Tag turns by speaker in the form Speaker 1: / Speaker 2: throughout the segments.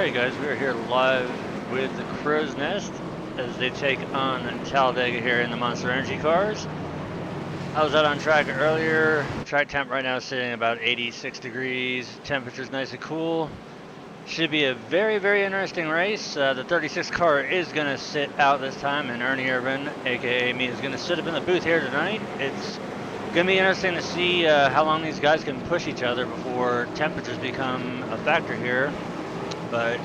Speaker 1: Alright guys, we are here live with the Crowsnest as they take on Talladega here in the Monster Energy cars. I was out on track earlier. Track temp right now is sitting about 86 degrees. Temperature's nice and cool. Should be a very interesting race. The 36 car is going to sit out this time, and Ernie Irvin, aka me, is going to sit up in the booth here tonight. It's going to be interesting to see how long these guys can push each other before temperatures become a factor here. But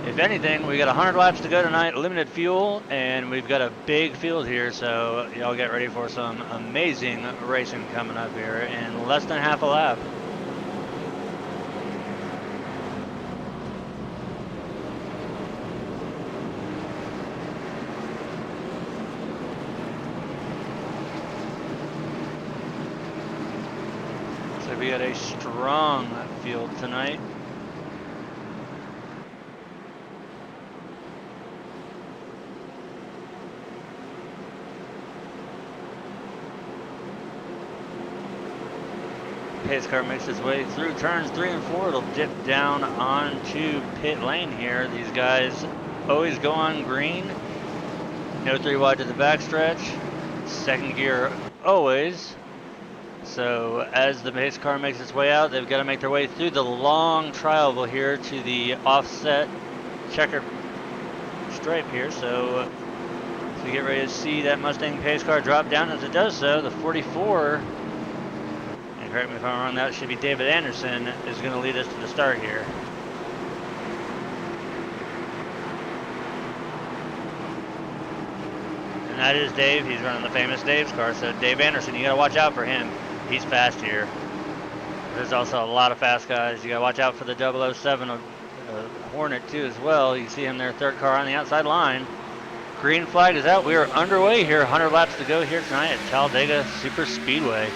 Speaker 1: if anything, we got 100 laps to go tonight, limited fuel, and we've got a big field here, so y'all get ready for some amazing racing coming up here in less than half a lap. So we got a strong field tonight. Pace car makes its way through turns 3 and 4. It'll dip down onto pit lane here. These guys always go on green. No 3 wide to the backstretch. Second gear always. So as the pace car makes its way out, they've got to make their way through the long tri-oval here to the offset checkered stripe here. So we get ready to see that Mustang pace car drop down. As it does so, the 44, and correct me if I'm wrong, that should be David Anderson, is going to lead us to the start here. And that is Dave. He's running the famous Dave's car. So Dave Anderson, you got to watch out for him. He's fast here. There's also a lot of fast guys. You got to watch out for the 007 Hornet too as well. You see him there, third car on the outside line. Green flag is out. We are underway here. 100 laps to go here tonight at Talladega Super Speedway.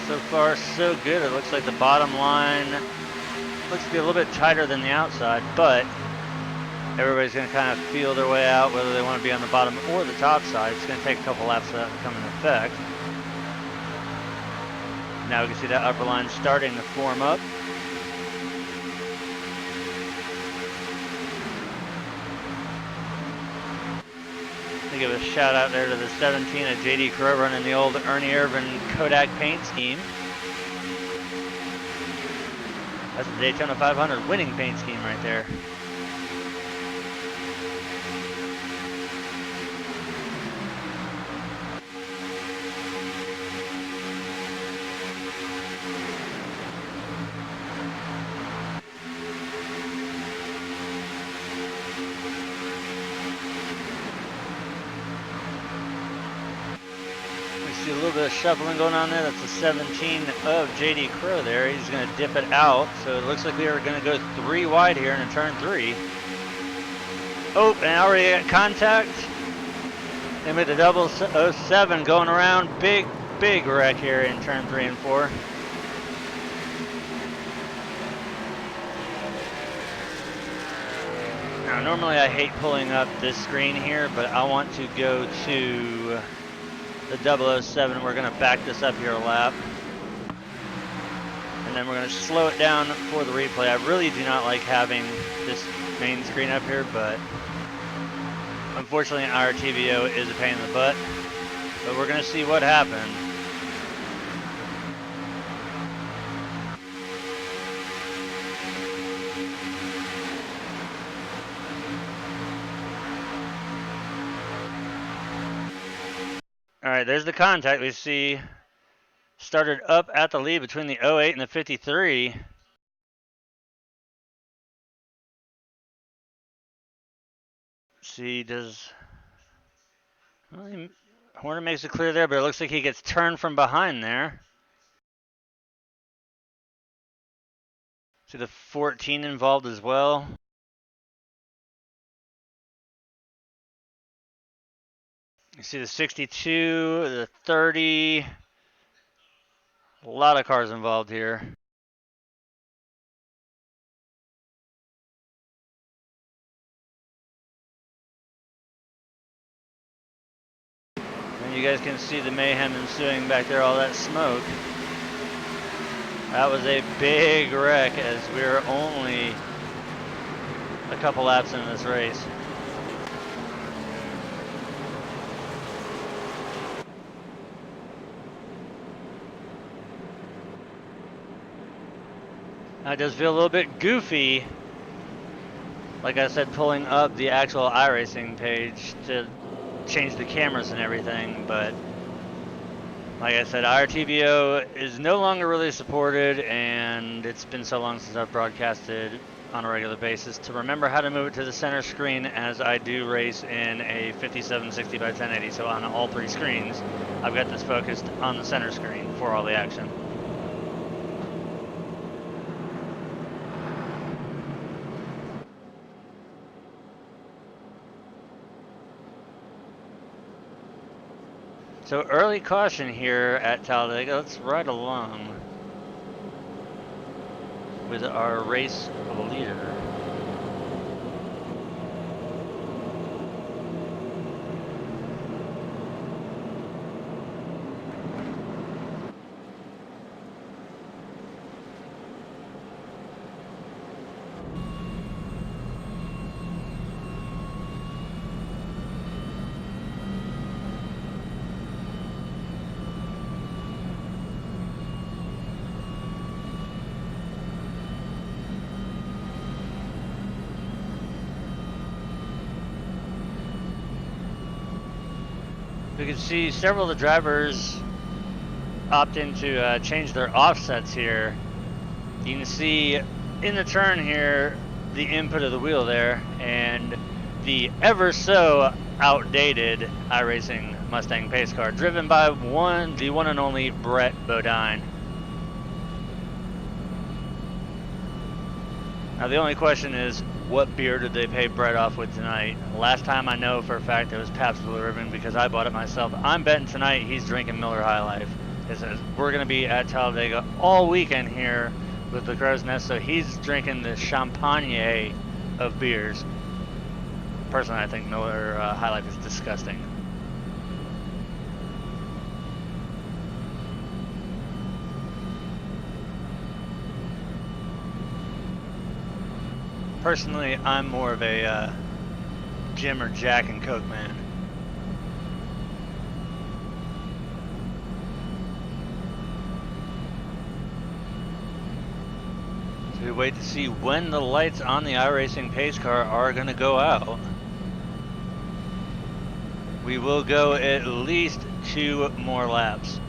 Speaker 1: So far, so good. It looks like the bottom line looks to be a little bit tighter than the outside, but everybody's going to kind of feel their way out whether they want to be on the bottom or the top side. It's going to take a couple laps for that to come into effect. Now we can see that upper line starting to form up. To give a shout out there to the 17 of JD Crow running the old Ernie Irvin Kodak paint scheme. That's the Daytona 500 winning paint scheme right there. A little bit of shuffling going on there. That's the 17 of JD Crow there. He's going to dip it out. So it looks like we are going to go 3 wide here in turn 3. Oh, and already got contact. They made the 007 going around. Big wreck here in turn 3 and 4. Now, normally I hate pulling up this screen here, but I want to go to the 007. We're going to back this up here a lap. And then we're going to slow it down for the replay. I really do not like having this main screen up here, but unfortunately our TVO is a pain in the butt. But we're going to see what happens. All right, there's the contact. We see started up at the lead between the 08 and the 53. See, Horner makes it clear there, but it looks like he gets turned from behind there. See the 14 involved as well. You see the 62, the 30. A lot of cars involved here. And you guys can see the mayhem ensuing back there, all that smoke. That was a big wreck as we were only a couple laps in this race. Now it does feel a little bit goofy, like I said, pulling up the actual iRacing page to change the cameras and everything, but like I said, IRTVO is no longer really supported, and it's been so long since I've broadcasted on a regular basis to remember how to move it to the center screen, as I do race in a 5760 by 1080, so on all three screens I've got this focused on the center screen for all the action. So early caution here at Talladega. Let's ride along with our race leader. We can see several of the drivers opt in to change their offsets here. You can see in the turn here the input of the wheel there, and the ever so outdated iRacing Mustang pace car driven by the one and only Brett Bodine. Now the only question is, what beer did they pay Brett off with tonight? Last time I know for a fact it was Pabst Blue Ribbon because I bought it myself. I'm betting tonight he's drinking Miller High Life. We're going to be at Talladega all weekend here with the Crowsnest, so he's drinking the champagne of beers. Personally, I think Miller High Life is disgusting. Personally, I'm more of a Jim or Jack and Coke man. So we wait to see when the lights on the iRacing pace car are going to go out. We will go at least 2 more laps.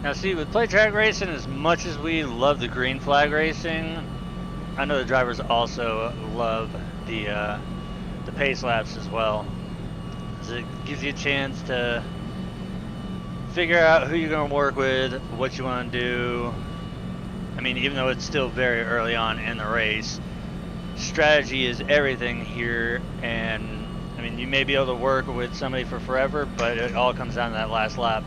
Speaker 1: Now see, with play track racing, as much as we love the green flag racing, I know the drivers also love the pace laps as well. So it gives you a chance to figure out who you're going to work with, what you want to do. I mean, even though it's still very early on in the race, strategy is everything here, and I mean, you may be able to work with somebody for forever, but it all comes down to that last lap.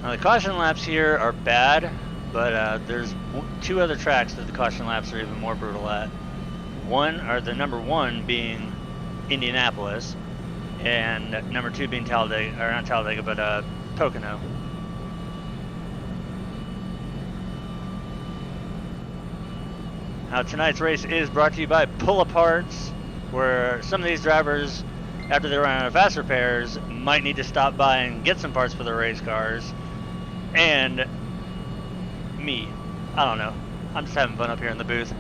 Speaker 1: Now the caution laps here are bad, but there's 2 other tracks that the caution laps are even more brutal at. The number one being Indianapolis, and number 2 being Talladega, or not Talladega, but Pocono. Now tonight's race is brought to you by Pull-Aparts, where some of these drivers, after they run out of fast repairs, might need to stop by and get some parts for their race cars. And me, I don't know, I'm just having fun up here in the booth.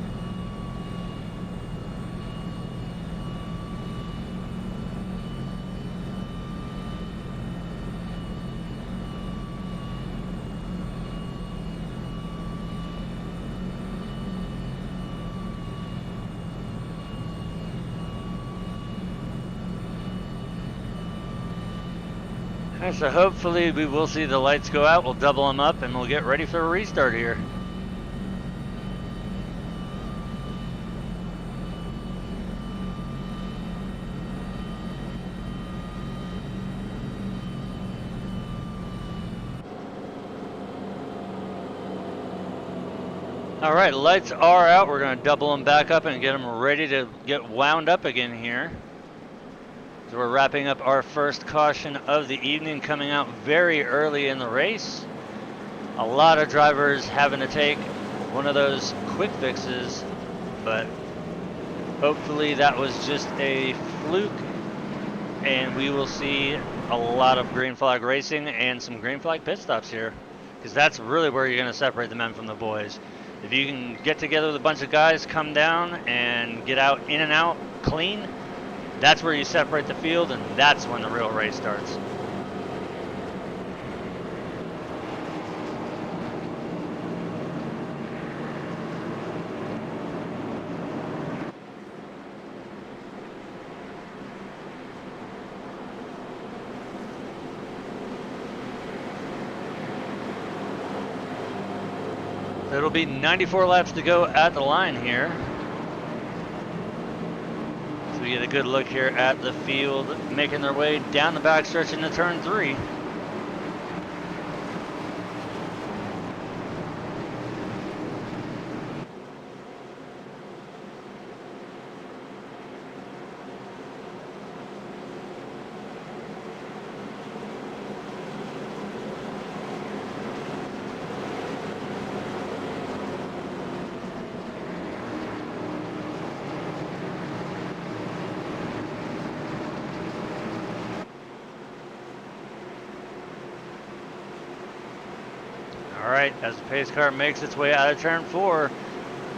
Speaker 1: Alright, so hopefully we will see the lights go out, we'll double them up, and we'll get ready for a restart here. Alright, lights are out. We're going to double them back up and get them ready to get wound up again here. So we're wrapping up our first caution of the evening, coming out very early in the race. A lot of drivers having to take one of those quick fixes, but hopefully that was just a fluke, and we will see a lot of green flag racing and some green flag pit stops here, because that's really where you're going to separate the men from the boys. If you can get together with a bunch of guys, come down and get out in and out clean, that's where you separate the field, and that's when the real race starts. It'll be 94 laps to go at the line here. So we get a good look here at the field making their way down the backstretch into turn 3. Alright, as the pace car makes its way out of turn 4,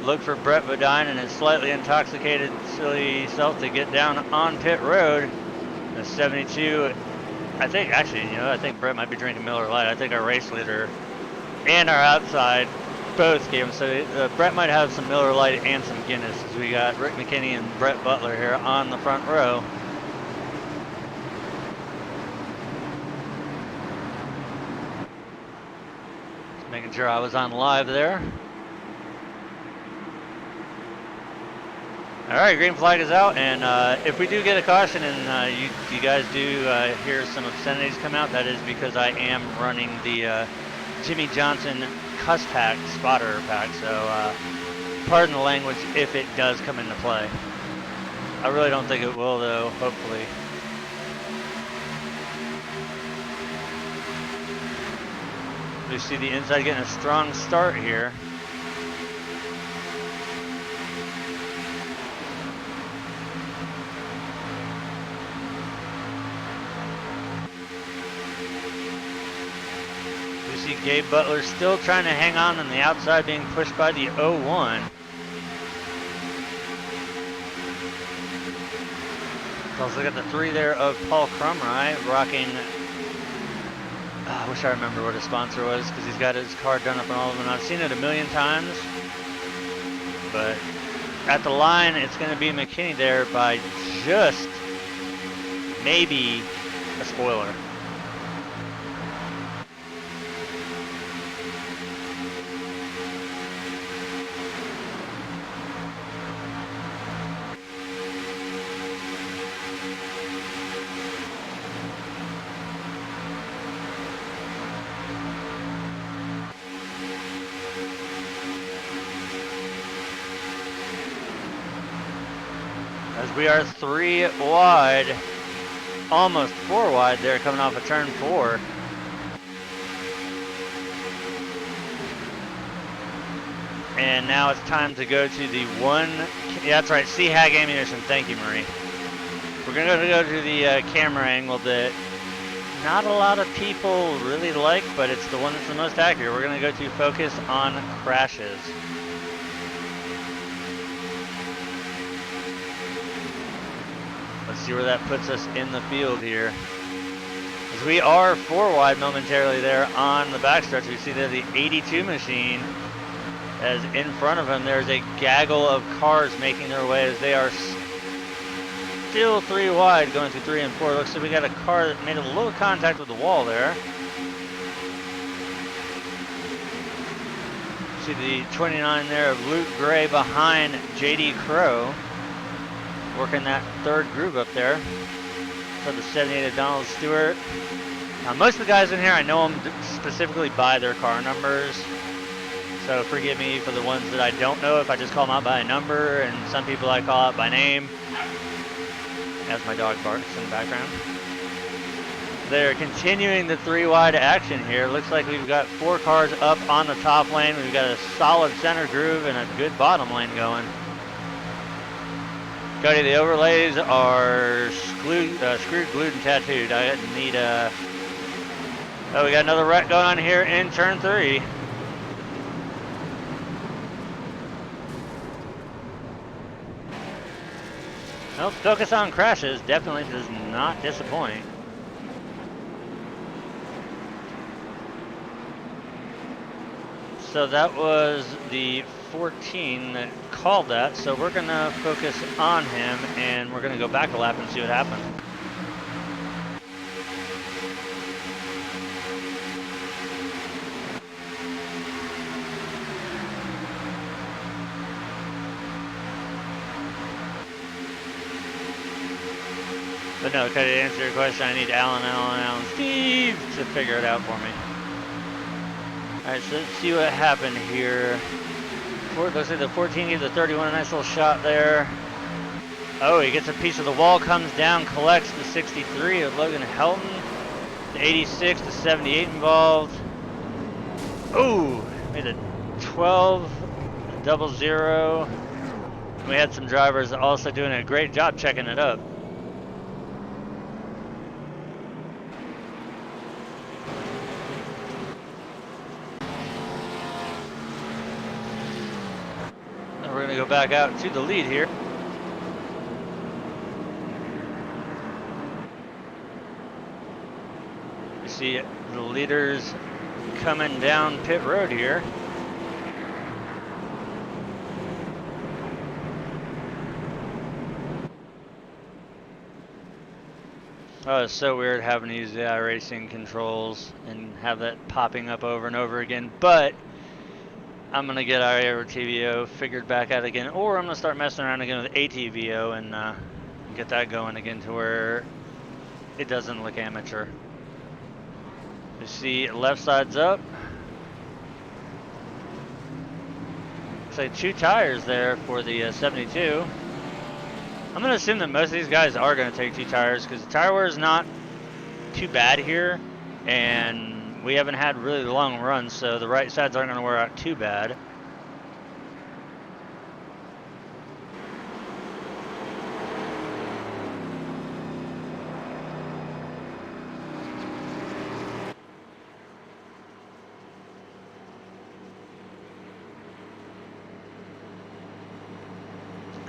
Speaker 1: look for Brett Bodine and his slightly intoxicated silly self to get down on pit road. The 72, I think, actually, I think Brett might be drinking Miller Lite. I think our race leader and our outside both gave him, so Brett might have some Miller Lite and some Guinness, as we got Rick McKinney and Brett Butler here on the front row. Making sure I was on live there. Alright, green flag is out, and if we do get a caution and you guys do hear some obscenities come out, that is because I am running the Jimmy Johnson cuss pack, spotter pack, so pardon the language if it does come into play. I really don't think it will though, hopefully. We see the inside getting a strong start here. We see Gabe Butler still trying to hang on the outside, being pushed by the 01. Also got the 3 there of Paul Crumry rocking. I wish I remember what his sponsor was, because he's got his card done up on all of them. I've seen it a million times, but at the line, it's going to be McKinney there by just maybe a spoiler. As we are 3 wide, almost 4 wide there coming off of turn 4. And now it's time to go to the yeah, that's right, C-Hag ammunition. Thank you, Marie. We're going to go to the camera angle that not a lot of people really like, but it's the one that's the most accurate. We're going to go to focus on crashes. Let's see where that puts us in the field here. As we are 4 wide momentarily there on the backstretch, we see that the 82 machine, as in front of him, there's a gaggle of cars making their way as they are still 3 wide going through 3 and 4. Looks like we got a car that made a little contact with the wall there. See the 29 there of Luke Gray behind JD Crow, working that third groove up there. So the 78 of Donald Stewart. Now most of the guys in here, I know them specifically by their car numbers. So forgive me for the ones that I don't know if I just call them out by a number, and some people I call out by name. As my dog barks in the background. They're continuing the 3 wide action here. Looks like we've got 4 cars up on the top lane. We've got a solid center groove and a good bottom lane going. Cody, the overlays are screwed, glued, and tattooed. I need a... Oh, we got another wreck going on here in turn 3. Well, focus on crashes definitely does not disappoint. So that was the 14 that called that, so we're going to focus on him, and we're going to go back a lap and see what happened. But no, to answer your question, I need Alan, Steve to figure it out for me. Alright, so let's see what happened here. Looks like the 14 gave the 31 a nice little shot there. Oh, he gets a piece of the wall, comes down, collects the 63 of Logan Helton. The 86, the 78 involved. Oh, made a 12, a 00. We had some drivers also doing a great job checking it up. We're going to go back out to the lead here. You see the leaders coming down pit road here. Oh, it's so weird having to use the iRacing controls and have that popping up over and over again, but I'm going to get our TVO figured back out again, or I'm going to start messing around again with ATVO and get that going again to where it doesn't look amateur. You see left side's up. Looks like 2 tires there for the 72. I'm going to assume that most of these guys are going to take 2 tires because the tire wear is not too bad here, and we haven't had really long runs, so the right sides aren't going to wear out too bad.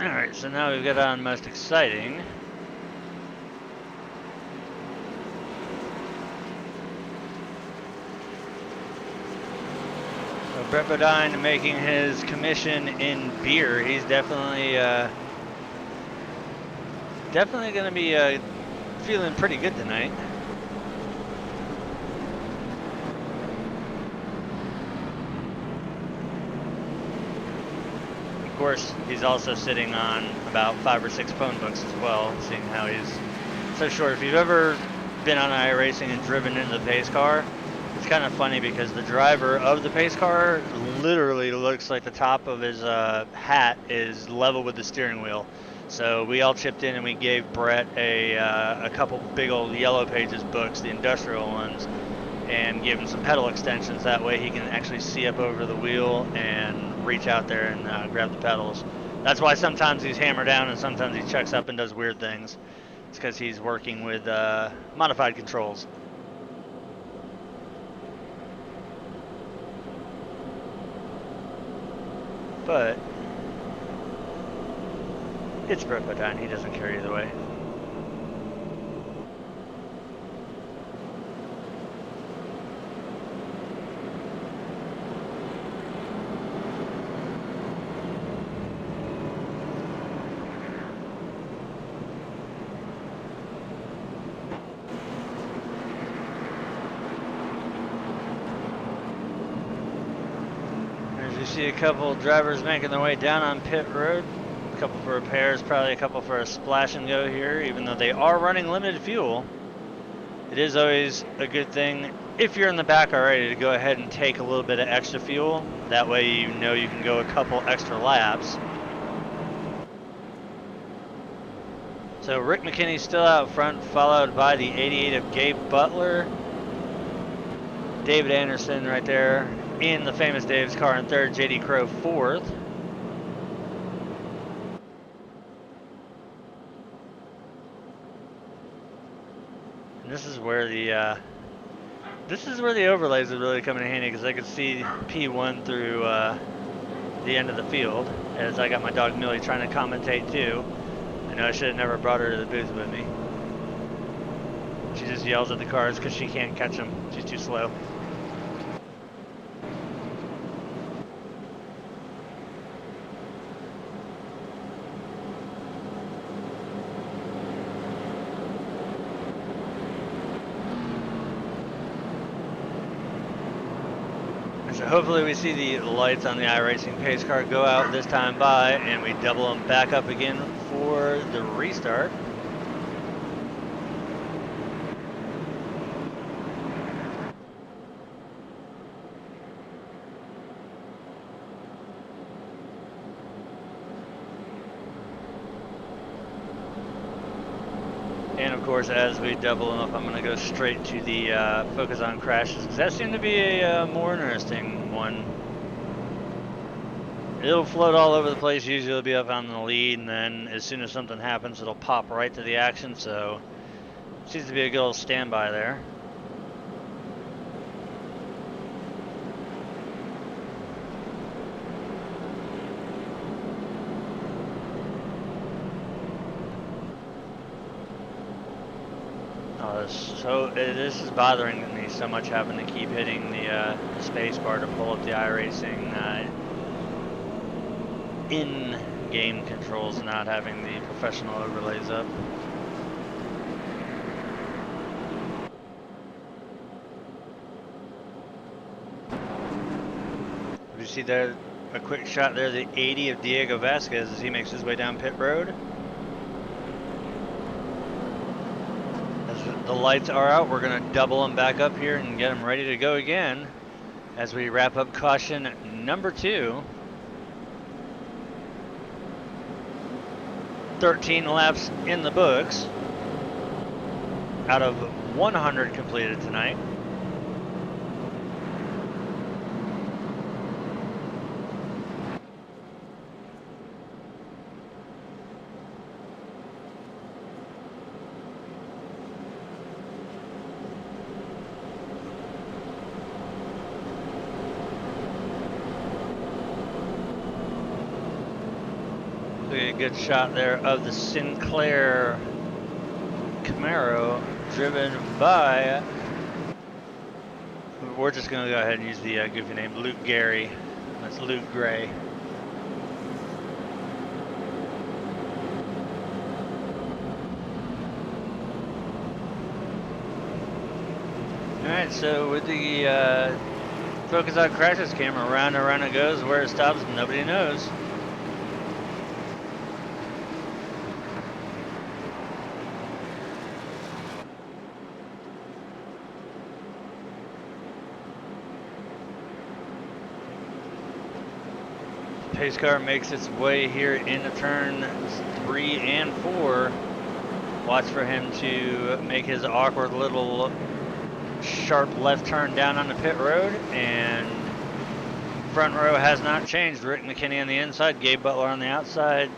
Speaker 1: Alright, so now we've got on most exciting. Brett Bodine making his commission in beer. He's definitely going to be feeling pretty good tonight. Of course, he's also sitting on about 5 or 6 phone books as well, seeing how he's so short. If you've ever been on iRacing and driven into the pace car, it's kind of funny because the driver of the pace car literally looks like the top of his hat is level with the steering wheel. So we all chipped in and we gave Brett a couple big old Yellow Pages books, the industrial ones, and gave him some pedal extensions. That way he can actually see up over the wheel and reach out there and grab the pedals. That's why sometimes he's hammered down and sometimes he checks up and does weird things. It's because he's working with modified controls. But it's Brett Bodine, he doesn't care either way. You see a couple drivers making their way down on pit road. A couple for repairs, probably a couple for a splash and go here, even though they are running limited fuel. It is always a good thing if you're in the back already to go ahead and take a little bit of extra fuel. That way you know you can go a couple extra laps. So Rick McKinney's still out front, followed by the 88 of Gabe Butler. David Anderson right there in the famous Dave's car in third, JD Crow fourth. And this is where the overlays are really coming in handy, because I could see P1 through the end of the field, as I got my dog Millie trying to commentate too. I know I should have never brought her to the booth with me. She just yells at the cars because she can't catch them. She's too slow. So hopefully we see the lights on the iRacing pace car go out this time by, and we double them back up again for the restart. And of course, as we double them up, I'm going to go straight to the focus on crashes, because that seemed to be a more interesting one. It'll float all over the place. Usually it'll be up on the lead, and then as soon as something happens, it'll pop right to the action. So seems to be a good old standby there. So this is bothering me so much, having to keep hitting the space bar to pull up the iRacing in-game controls, not having the professional overlays up. You see there a quick shot there, the 80 of Diego Vasquez as he makes his way down pit road. The lights are out. We're going to double them back up here and get them ready to go again as we wrap up caution number 2. 13 laps in the books out of 100 completed tonight. A good shot there of the Sinclair Camaro driven by, we're just going to go ahead and use the goofy name, Luke Gary. That's Luke Gray. Alright, so with the focus on crashes camera, round and round it goes. Where it stops, nobody knows. Pace car makes its way here into turn 3 and 4. Watch for him to make his awkward little sharp left turn down on the pit road, and front row has not changed. Rick McKinney on the inside, Gabe Butler on the outside.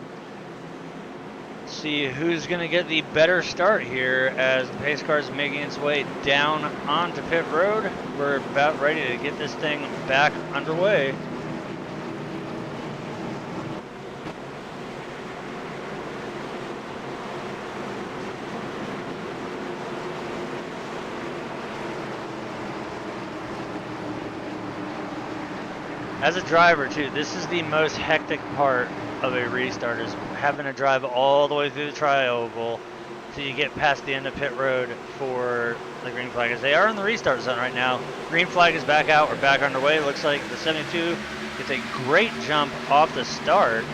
Speaker 1: See who's going to get the better start here as the pace car is making its way down onto pit road. We're about ready to get this thing back underway. As a driver too, this is the most hectic part of a restart, is having to drive all the way through the tri-oval till you get past the end of pit road for the green flag. As they are in the restart zone right now, green flag is back out, we're back underway. It looks like the 72 Gets a great jump off the start.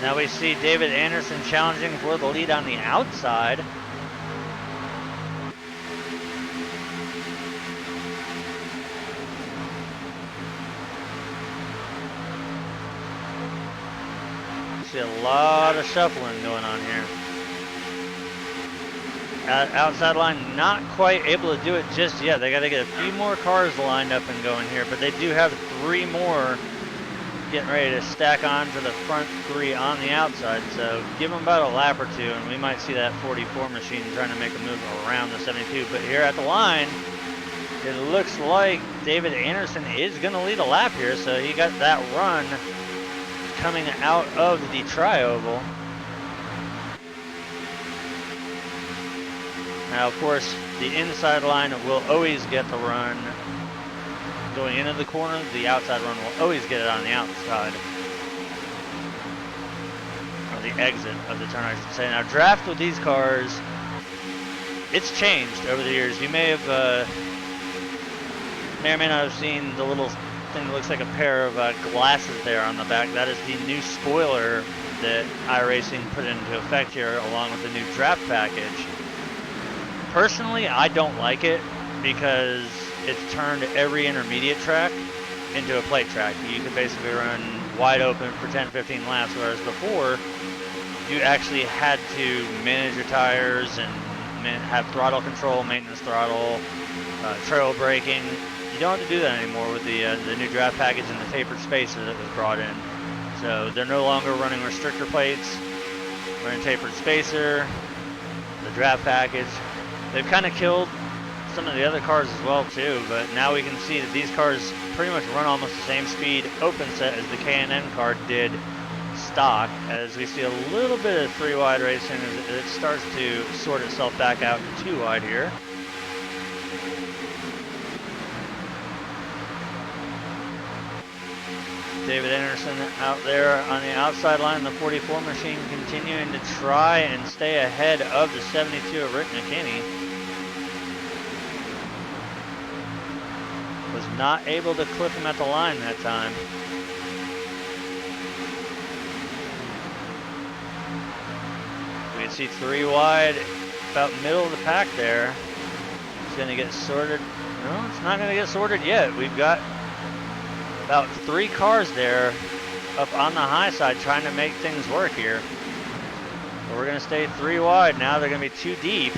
Speaker 1: Now we see David Anderson challenging for the lead on the outside. See a lot of shuffling going on here. Outside line not quite able to do it just yet. They got to get a few more cars lined up and going here, but they do have 3 more getting ready to stack on to the front 3 on the outside. So give them about a lap or 2 and we might see that 44 machine trying to make a move around the 72. But here at the line, it looks like David Anderson is going to lead a lap here. So he got that run coming out of the tri-oval. Now, of course, the inside line will always get the run going into the corner. The outside run will always get it on the outside. Or the exit of the turn, I should say. Now, draft with these cars, it's changed over the years. You may have, may or may not have seen the little thing that looks like a pair of glasses there on the back. That is the new spoiler that iRacing put into effect here along with the new draft package. Personally, I don't like it because it's turned every intermediate track into a plate track. You can basically run wide open for 10-15 laps, whereas before you actually had to manage your tires and have throttle control, maintenance throttle, trail braking. You don't have to do that anymore with the new draft package and the tapered spacer that was brought in. So they're no longer running restrictor plates, running tapered spacer, the draft package. They've kind of killed some of the other cars as well too, but now we can see that these cars pretty much run almost the same speed open set as the K&N car did stock, as we see a little bit of 3 wide racing as it starts to sort itself back out to 2 wide here. David Anderson out there on the outside line, the 44 machine continuing to try and stay ahead of the 72 of Rick McKinney. Was not able to clip him at the line that time. We can see 3 wide, about middle of the pack there. It's going to get sorted. No, it's not going to get sorted yet. We've got about 3 cars there up on the high side trying to make things work here. But we're going to stay 3 wide. Now they're going to be 2 deep.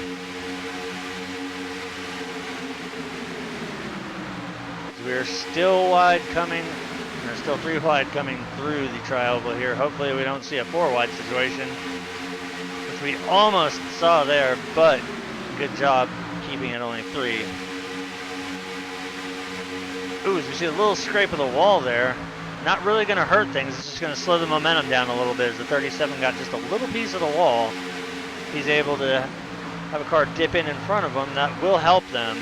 Speaker 1: We're still wide coming, there's still 3 wide coming through the tri-oval here. Hopefully we don't see a 4 wide situation, which we almost saw there, but good job keeping it only 3. Ooh, as we see a little scrape of the wall there. Not really going to hurt things, it's just going to slow the momentum down a little bit. As the 37 got just a little piece of the wall, he's able to have a car dip in front of him. That will help them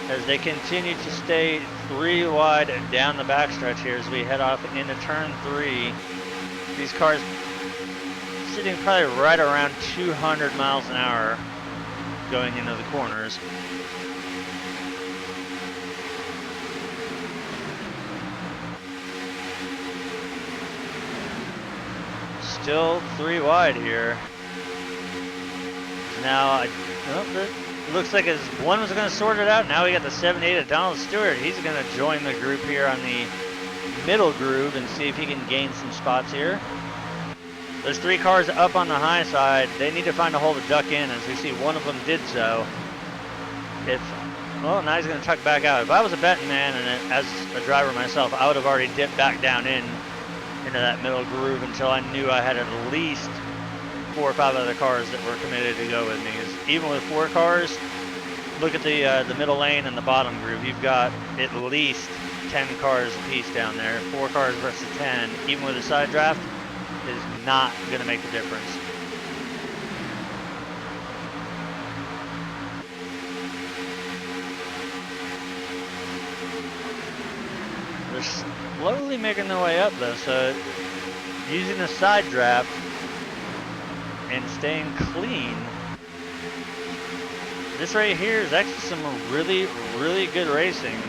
Speaker 1: as they continue to stay 3 wide down the backstretch here as we head off into turn 3. These cars sitting probably right around 200 miles an hour going into the corners. Still 3 wide here. Now, it looks like as one was going to sort it out. Now we got the 78 of Donald Stewart. He's going to join the group here on the middle groove and see if he can gain some spots here. There's 3 cars up on the high side. They need to find a hole to duck in, as we see one of them did so. Well, now he's going to tuck back out. If I was a betting man and as a driver myself, I would have already dipped back down into that middle groove until I knew I had at least 4 or 5 other cars that were committed to go with me. Because even with 4 cars, look at the middle lane and the bottom groove. You've got at least 10 cars apiece down there. 4 cars versus 10, even with a side draft, is not going to make the difference. The They're slowly making their way up though, so using the side draft and staying clean. This right here is actually some really, really good racing.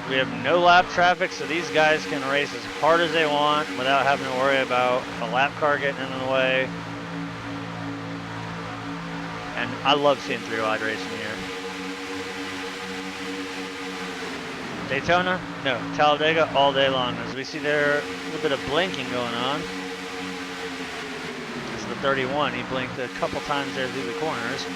Speaker 1: We have no lap traffic, so these guys can race as hard as they want without having to worry about a lap car getting in the way. And I love seeing 3-wide racing here. Daytona? No, Talladega all day long. As we see there, a little bit of blinking going on. This is the 31. He blinked a couple times there through the corners.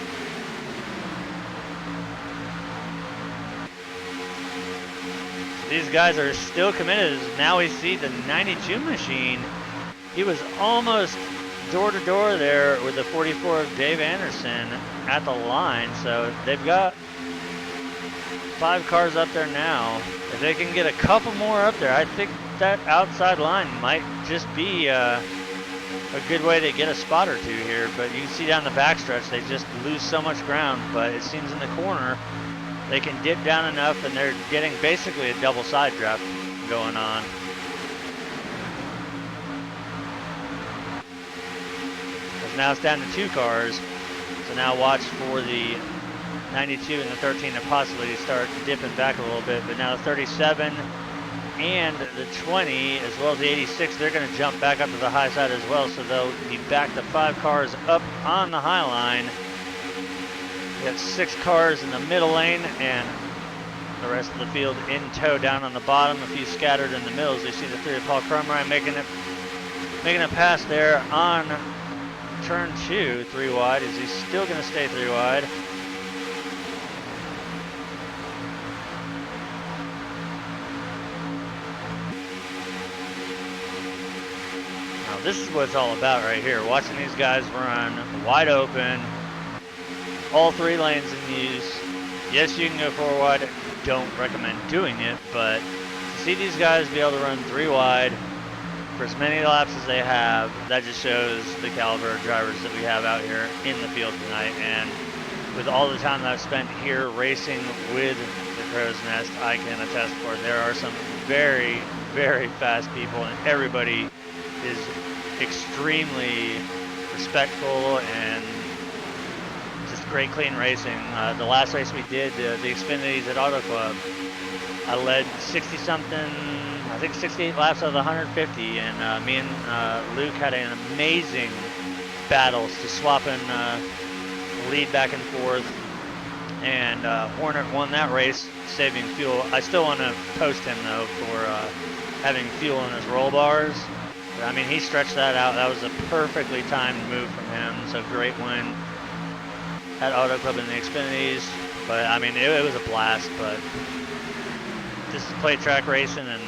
Speaker 1: These guys are still committed. Now we see the 92 machine. He was almost door to door there with the 44 of Dave Anderson at the line. So they've got 5 cars up there now. If they can get a couple more up there, I think that outside line might just be a good way to get a spot or two here. But you can see down the backstretch, they just lose so much ground. But it seems in the corner, they can dip down enough, and they're getting basically a double side draft going on. Because now it's down to 2 cars. So now watch for the 92 and the 13 to possibly start dipping back a little bit. But now the 37 and the 20, as well as the 86, they're going to jump back up to the high side as well. So they'll be back to 5 cars up on the high line. We got 6 cars in the middle lane and the rest of the field in tow down on the bottom, a few scattered in the middle. As you see the 3 of Paul Crumrine making a pass there on turn 2, 3 wide. Is he still going to stay 3 wide? Now this is what it's all about right here. Watching these guys run wide open. All 3 lanes in use. Yes, you can go 4 wide. Don't recommend doing it, but to see these guys be able to run 3 wide for as many laps as they have, that just shows the caliber of drivers that we have out here in the field tonight. And with all the time that I've spent here racing with the Crowsnest, I can attest for it. There are some very, very fast people, and everybody is extremely respectful and great clean racing. The last race we did, the Xfinities at Auto Club, I led 60 something, I think 68 laps out of the 150, and me and Luke had an amazing battles to swap in lead back and forth, and Hornet won that race, saving fuel. I still want to post him though for having fuel in his roll bars. I mean, he stretched that out. That was a perfectly timed move from him, so great win at Auto Club in the Xfinities. But I mean, it was a blast. But this is plate track racing, and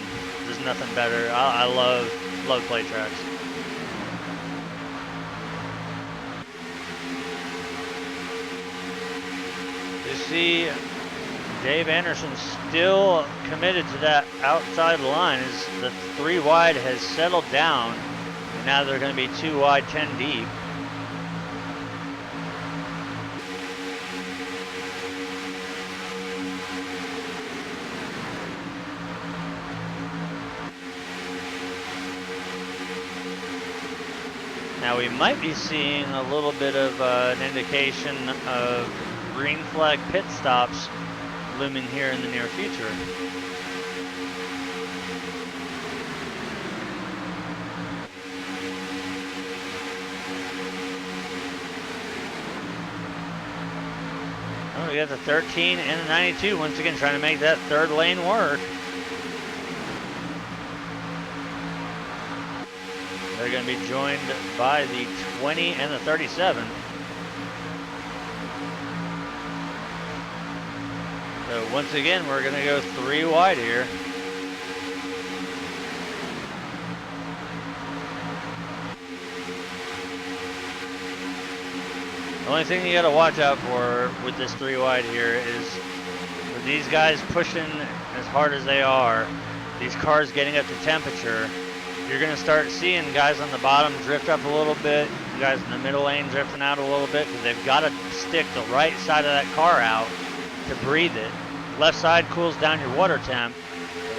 Speaker 1: there's nothing better. I love plate tracks. You see Dave Anderson still committed to that outside line as the 3 wide has settled down, and now they're going to be 2 wide, 10 deep. Now we might be seeing a little bit of an indication of green flag pit stops looming here in the near future. Oh, we got the 13 and the 92 once again trying to make that 3rd lane work. They're going to be joined by the 20 and the 37. So once again, we're going to go 3 wide here. The only thing you got to watch out for with this 3 wide here is with these guys pushing as hard as they are, these cars getting up to temperature, you're going to start seeing guys on the bottom drift up a little bit, guys in the middle lane drifting out a little bit, because they've got to stick the right side of that car out to breathe it. Left side cools down your water temp.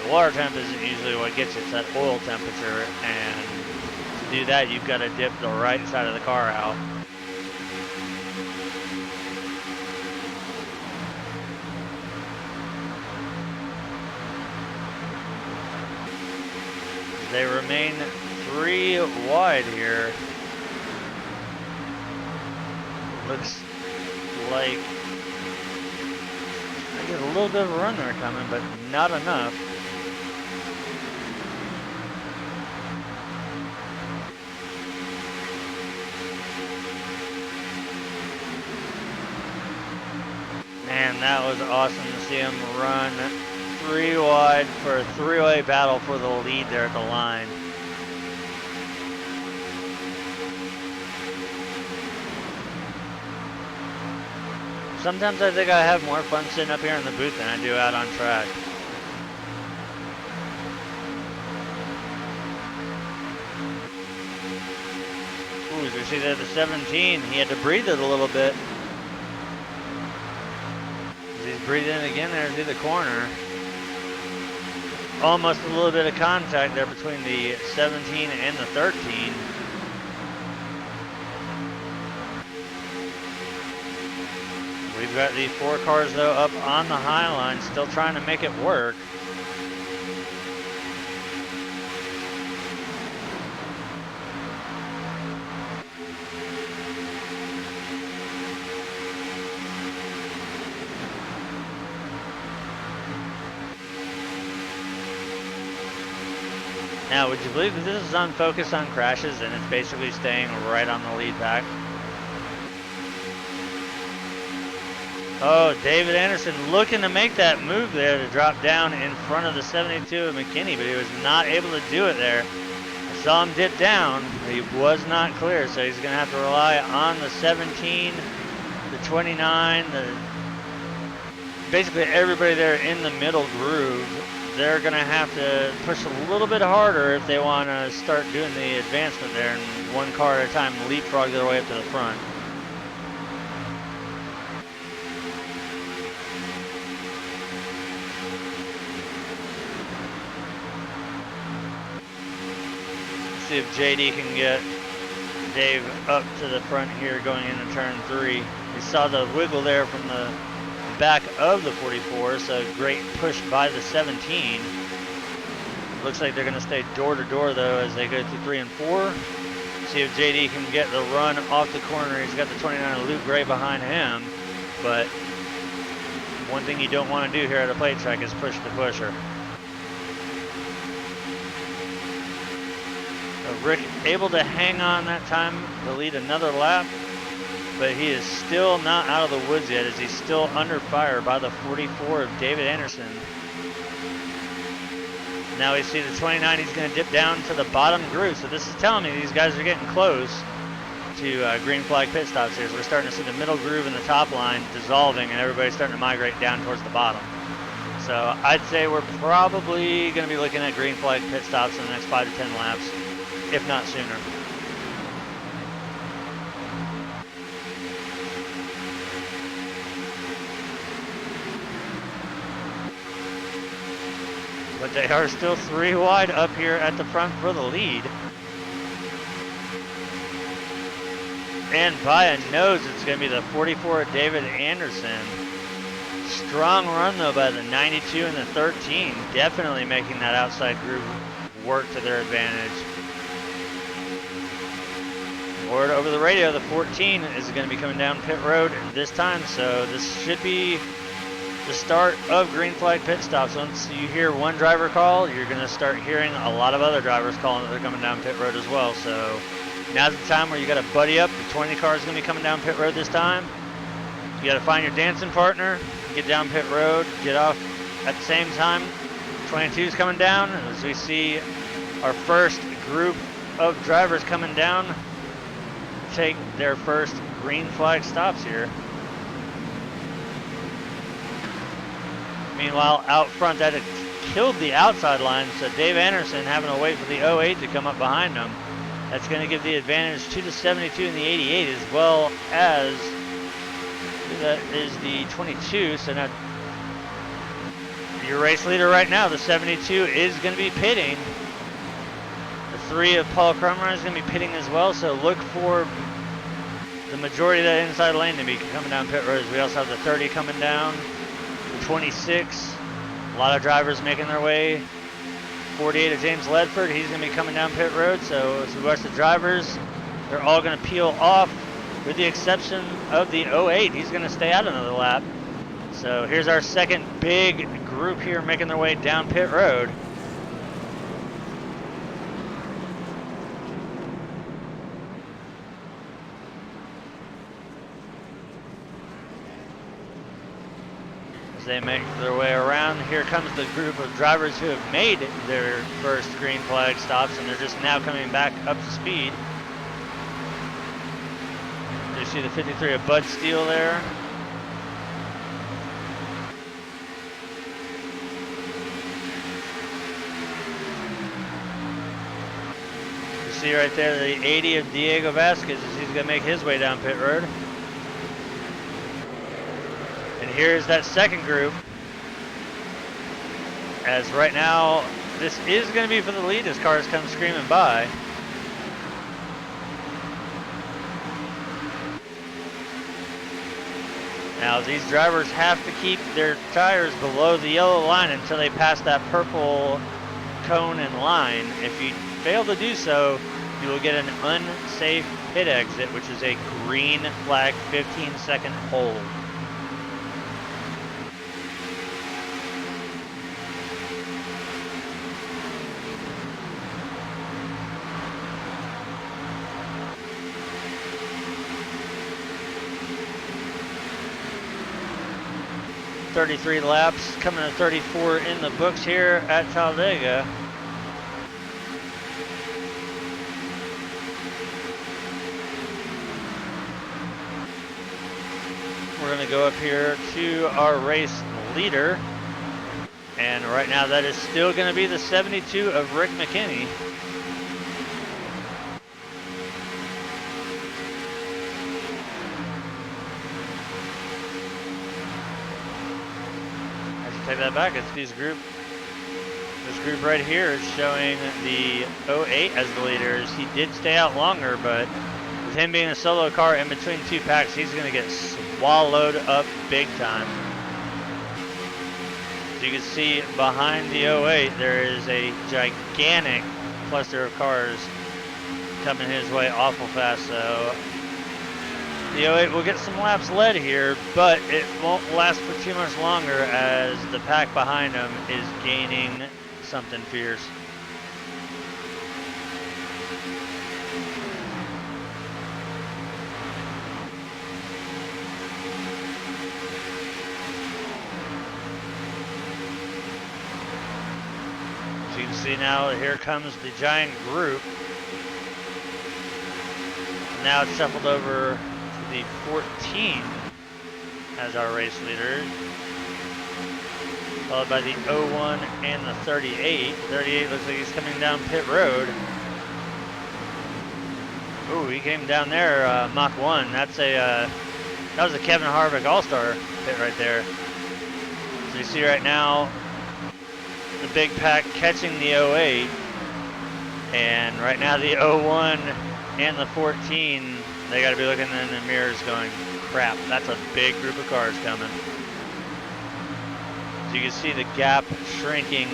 Speaker 1: The Water temp isn't usually what gets you. It's that oil temperature, and to do that, you've got to dip the right side of the car out. They remain 3 wide here. Looks like I get a little bit of a run there coming, but not enough. Man, that was awesome to see him run 3 wide for a 3-way battle for the lead there at the line. Sometimes I think I have more fun sitting up here in the booth than I do out on track. Ooh, as we see there, the 17, he had to breathe it a little bit. As he's breathing in again there through the corner. Almost a little bit of contact there between the 17 and the 13. We've got the 4 cars though up on the high line, still trying to make it work. Now, would you believe that this is on focus on crashes and it's basically staying right on the lead pack? Oh, David Anderson looking to make that move there to drop down in front of the 72 of McKinney, but he was not able to do it there. I saw him dip down, but he was not clear, so he's going to have to rely on the 17, the 29, basically everybody there in the middle groove. They're going to have to push a little bit harder if they want to start doing the advancement there, and 1 car at a time leapfrog their way up to the front. See if JD can get Dave up to the front here going into turn 3. We saw the wiggle there from the back of the 44, so great push by the 17. Looks like they're going to stay door to door though as they go through 3 and 4. See if JD can get the run off the corner. He's got the 29 Luke Gray behind him, but one thing you don't want to do here at a plate track is push the pusher. Rick able to hang on that time to lead another lap, but he is still not out of the woods yet as he's still under fire by the 44 of David Anderson. Now we see the 29, he's going to dip down to the bottom groove, so this is telling me these guys are getting close to green flag pit stops here. So we're starting to see the middle groove and the top line dissolving and everybody's starting to migrate down towards the bottom. So I'd say we're probably going to be looking at green flag pit stops in the next 5 to 10 laps, if not sooner. But they are still 3 wide up here at the front for the lead. And by a nose, it's going to be the 44 David Anderson. Strong run though by the 92 and the 13, definitely making that outside groove work to their advantage. Word over the radio, the 14 is going to be coming down pit road this time, so this should be the start of green flag pit stops. Once you hear one driver call, you're going to start hearing a lot of other drivers calling that they're coming down pit road as well. So now's the time where you got to buddy up. The 20 car is going to be coming down pit road this time. You got to find your dancing partner, get down pit road, get off at the same time. 22 is coming down as we see our first group of drivers coming down take their first green flag stops here. Meanwhile, out front, that had killed the outside line, so Dave Anderson having to wait for the 08 to come up behind him. That's going to give the advantage to the 72 and the 88, as well as that is the 22. So now, your race leader right now, the 72, is going to be pitting. The 3 of Paul Crummer is going to be pitting as well, so look for the majority of that inside lane to be coming down pit roads. We also have the 30 coming down, the 26, a lot of drivers making their way. 48 of James Ledford, he's going to be coming down pit road, so as we watch the drivers, they're all going to peel off with the exception of the 08. He's going to stay out another lap. So here's our second big group here making their way down pit road. As they make their way around, here comes the group of drivers who have made their first green flag stops, and they're just now coming back up to speed. You see the 53 of Bud Steele there. You see right there the 80 of Diego Vasquez as he's going to make his way down pit road. And here's that second group. As right now, this is going to be for the lead as cars come screaming by. Now these drivers have to keep their tires below the yellow line until they pass that purple cone and line. If you fail to do so, you will get an unsafe pit exit, which is a green flag 15-second hold. .33 laps, coming to 34 in the books here at Talladega. We're going to go up here to our race leader, and right now that is still going to be the 72 of Rick McKinney. Take that back. It's this group right here is showing the 08 as the leaders. He did stay out longer, but with him being a solo car in between two packs, he's going to get swallowed up big time. So you can see behind the 08, there is a gigantic cluster of cars coming his way awful fast. So the 08 will get some laps led here, but it won't last for too much longer as the pack behind him is gaining something fierce. So you can see now, here comes the giant group. Now it's shuffled over the 14 as our race leader, followed by the 01 and the 38. 38 looks like he's coming down pit road. Ooh, he came down there, Mach 1. That's that was a Kevin Harvick All-Star pit right there. So you see right now the big pack catching the 08, and right now the 01 and the 14, they got to be looking in the mirrors going, crap, that's a big group of cars coming. So you can see the gap shrinking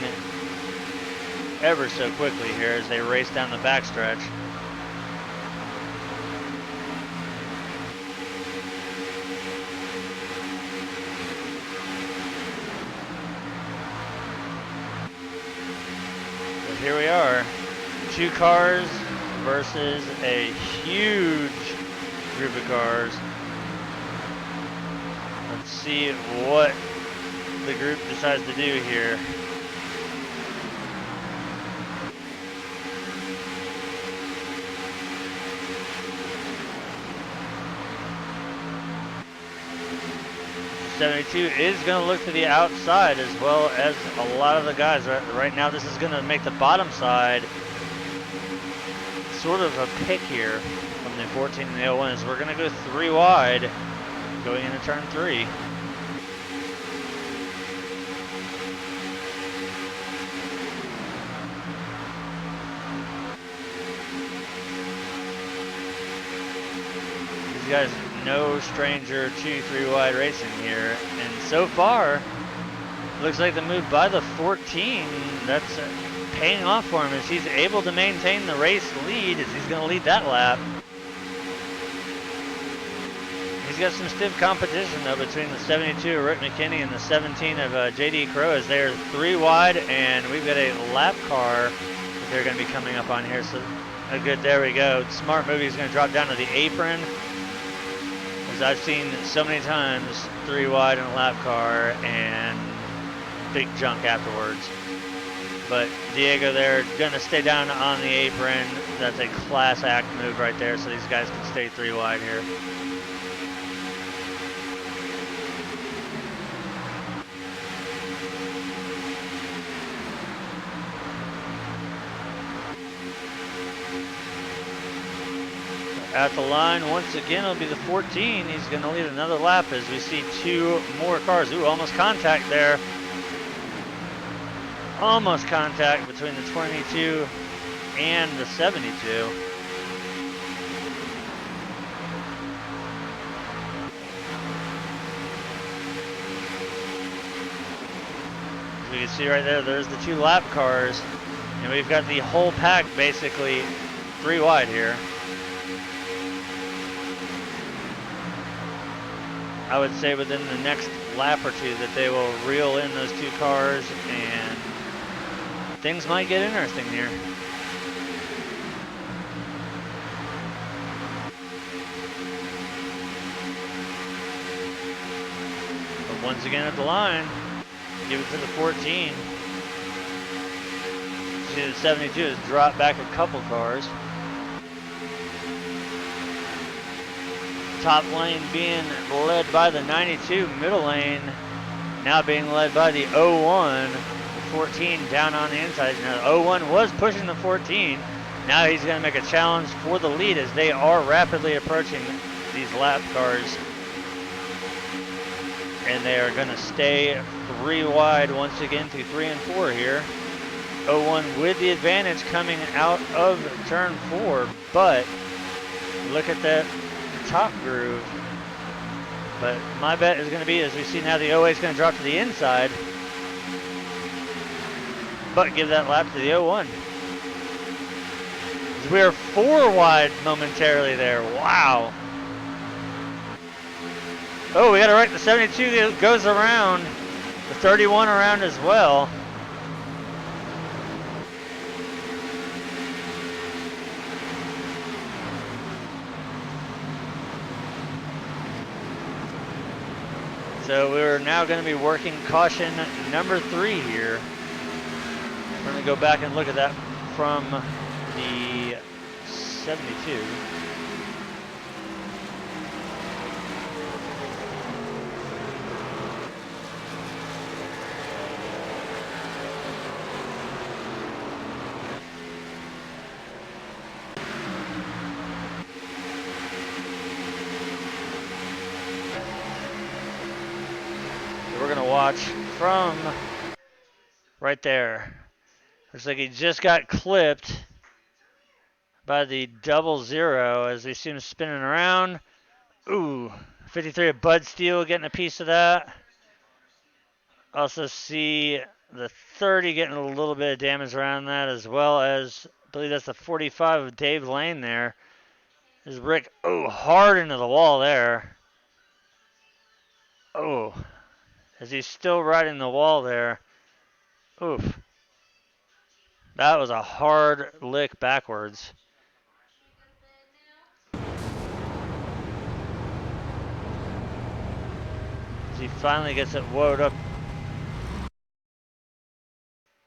Speaker 1: ever so quickly here as they race down the backstretch. So here we are, 2 cars versus a huge group of cars. Let's see what the group decides to do here. .72 is going to look to the outside as well as a lot of the guys. Right now this is going to make the bottom side sort of a pick here from the 14 and the 01 as we're going to go 3 wide going into turn 3. guys no stranger to 3 wide racing here. And so far, looks like the move by the 14, that's paying off for him as he's able to maintain the race lead as he's going to lead that lap. He's got some stiff competition though between the 72 of Rick McKinney and the 17 of JD Crow as they're 3 wide, and we've got a lap car that they're going to be coming up on here. So a good, there we go. Smart move, he's going to drop down to the apron. As I've seen so many times, 3 wide in a lap car and big junk afterwards. But Diego there going to stay down on the apron. That's a class act move right there, so these guys can stay 3 wide here. At the line, once again, it'll be the 14. He's going to lead another lap as we see 2 more cars. Ooh, almost contact there. Almost contact between the 22 and the 72. As we can see right there, there's the 2 lap cars. And we've got the whole pack basically 3 wide here. I would say within the next lap or 2 that they will reel in those 2 cars and things might get interesting here. But once again at the line, give it to the 14. See the 72 has dropped back a couple cars. Top lane being led by the 92, middle lane now being led by the 01, the 14 down on the inside. Now the 01 was pushing the 14. Now he's going to make a challenge for the lead as they are rapidly approaching these lap cars. And they are going to stay 3 wide once again through 3 and 4 here. 01 with the advantage coming out of turn 4, but look at that top groove. But my bet is going to be, as we see now, the 08 is going to drop to the inside, but give that lap to the 01. We are 4 wide momentarily there. Wow. Oh, we got to right the 72 goes around, the 31 around as well. So we're now going to be working caution number 3 here. We're going to go back and look at that from the 72. We're going to watch from right there. Looks like he just got clipped by the 00 as we see him spinning around. Ooh, 53 of Bud Steele getting a piece of that. Also see the 30 getting a little bit of damage around that, as well as, I believe that's the 45 of Dave Lane there. There's Rick, oh, hard into the wall there. Oh, as he's still riding the wall there. Oof. That was a hard lick backwards. As he finally gets it woed up.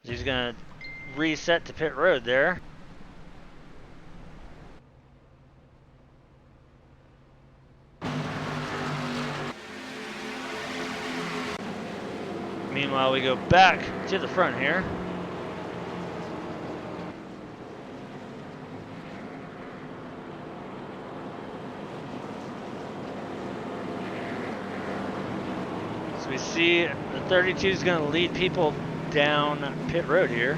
Speaker 1: He's going to reset to pit road there. Meanwhile, we go back to the front here. So we see the 32 is going to lead people down pit road here.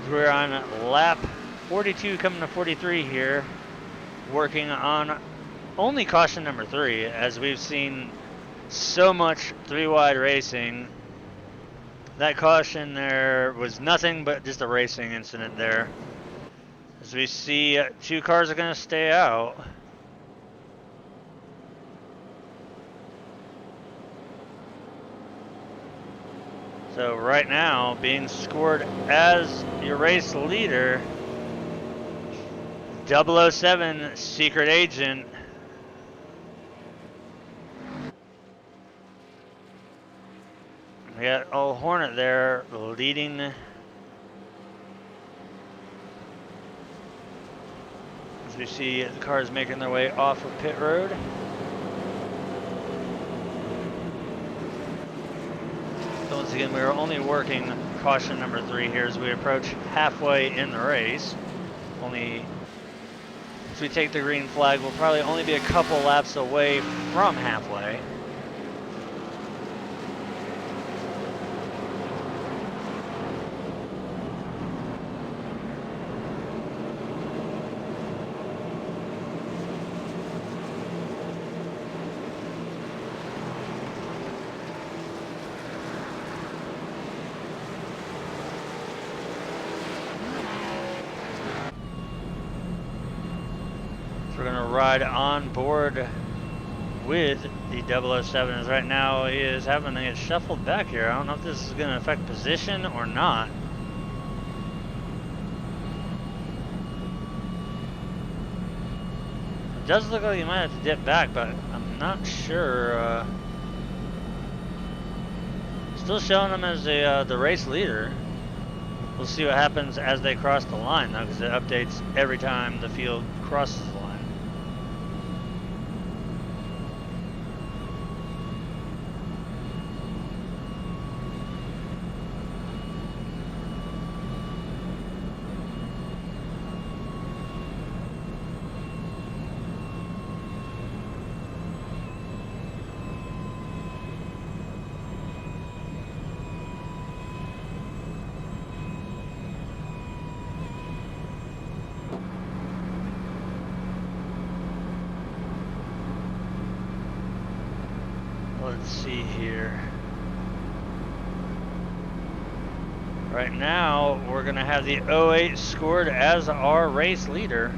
Speaker 1: We're on lap 42 coming to 43 here, working on only caution number 3, as we've seen so much 3-wide racing. That caution there was nothing but just a racing incident there. As we see 2 cars are going to stay out. So right now, being scored as your race leader, 007 Secret Agent. We got old Hornet there leading. As we see the cars making their way off of pit road. So once again, we are only working caution number 3 here as we approach halfway in the race. As we take the green flag, we'll probably only be a couple laps away from halfway. We're going to ride on board with the 007, as right now he is having to get shuffled back here. I don't know if this is going to affect position or not. It does look like he might have to dip back, but I'm not sure. Still showing him as the race leader. We'll see what happens as they cross the line, though, because it updates every time the field crosses the line. Let's see here. Right now, we're going to have the 08 scored as our race leader.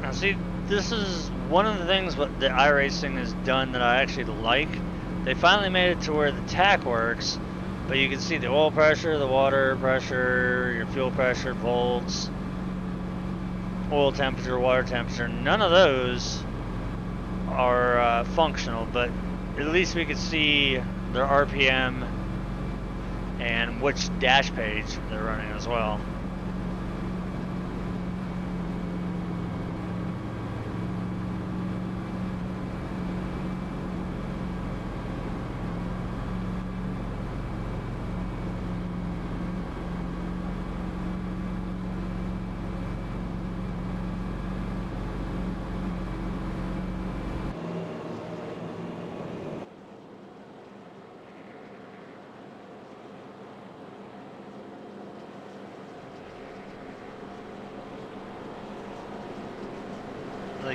Speaker 1: Now see, this is one of the things that iRacing has done that I actually like. They finally made it to where the tach works, but you can see the oil pressure, the water pressure, your fuel pressure, volts, oil temperature, water temperature. None of those are functional, but at least we could see their RPM and which dash page they're running as well.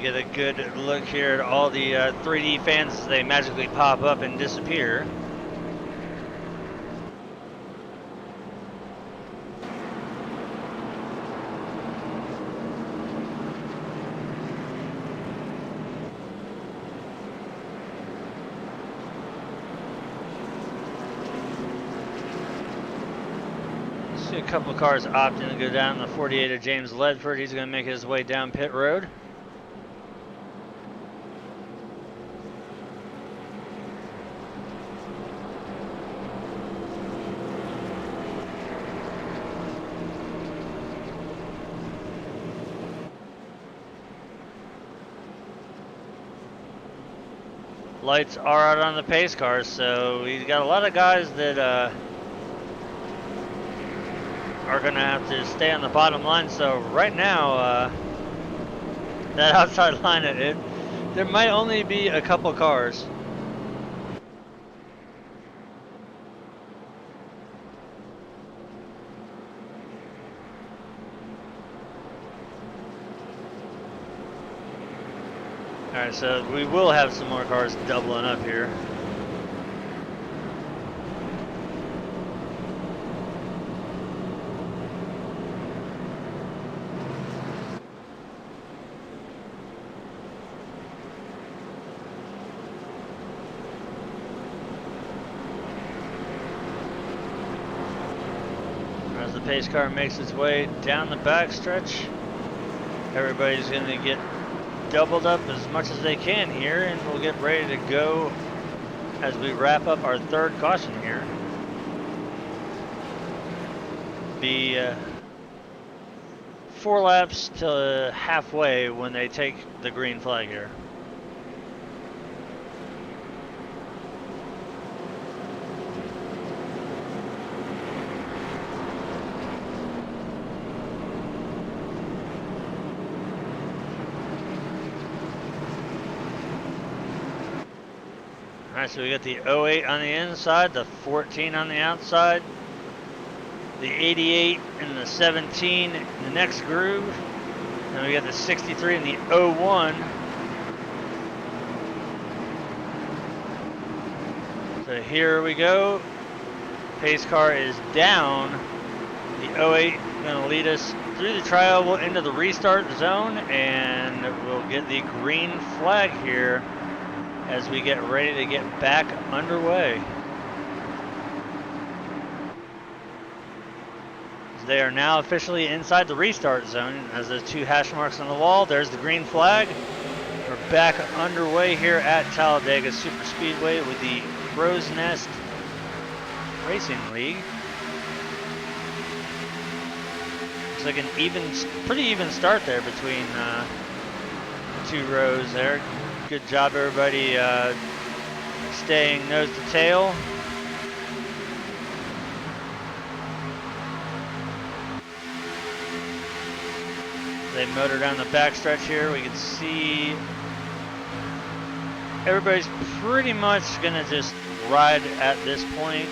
Speaker 1: Get a good look here at all the 3D fans as they magically pop up and disappear. See a couple of cars opting to go down the 48 of James Ledford. He's going to make his way down pit road. lights are out on the pace cars, so he's got a lot of guys that are going to have to stay on the bottom line. So right now, that outside line, there might only be a couple cars. Alright, so we will have some more cars doubling up here. As the pace car makes its way down the backstretch, everybody's going to get doubled up as much as they can here, and we'll get ready to go as we wrap up our third caution here. Be 4 laps to halfway when they take the green flag here. Alright, so we got the 08 on the inside, the 14 on the outside, the 88 and the 17 in the next groove, and we got the 63 and the 01. So here we go. Pace car is down. The 08 going to lead us through the tri-oval into the restart zone, and we'll get the green flag here as we get ready to get back underway. They are now officially inside the restart zone. As those 2 hash marks on the wall, there's the green flag. We're back underway here at Talladega Super Speedway with the Crowsnest Racing League. Looks like an pretty even start there between the 2 rows there. Good job, everybody, staying nose to tail. They motor down the backstretch here. We can see everybody's pretty much gonna just ride at this point.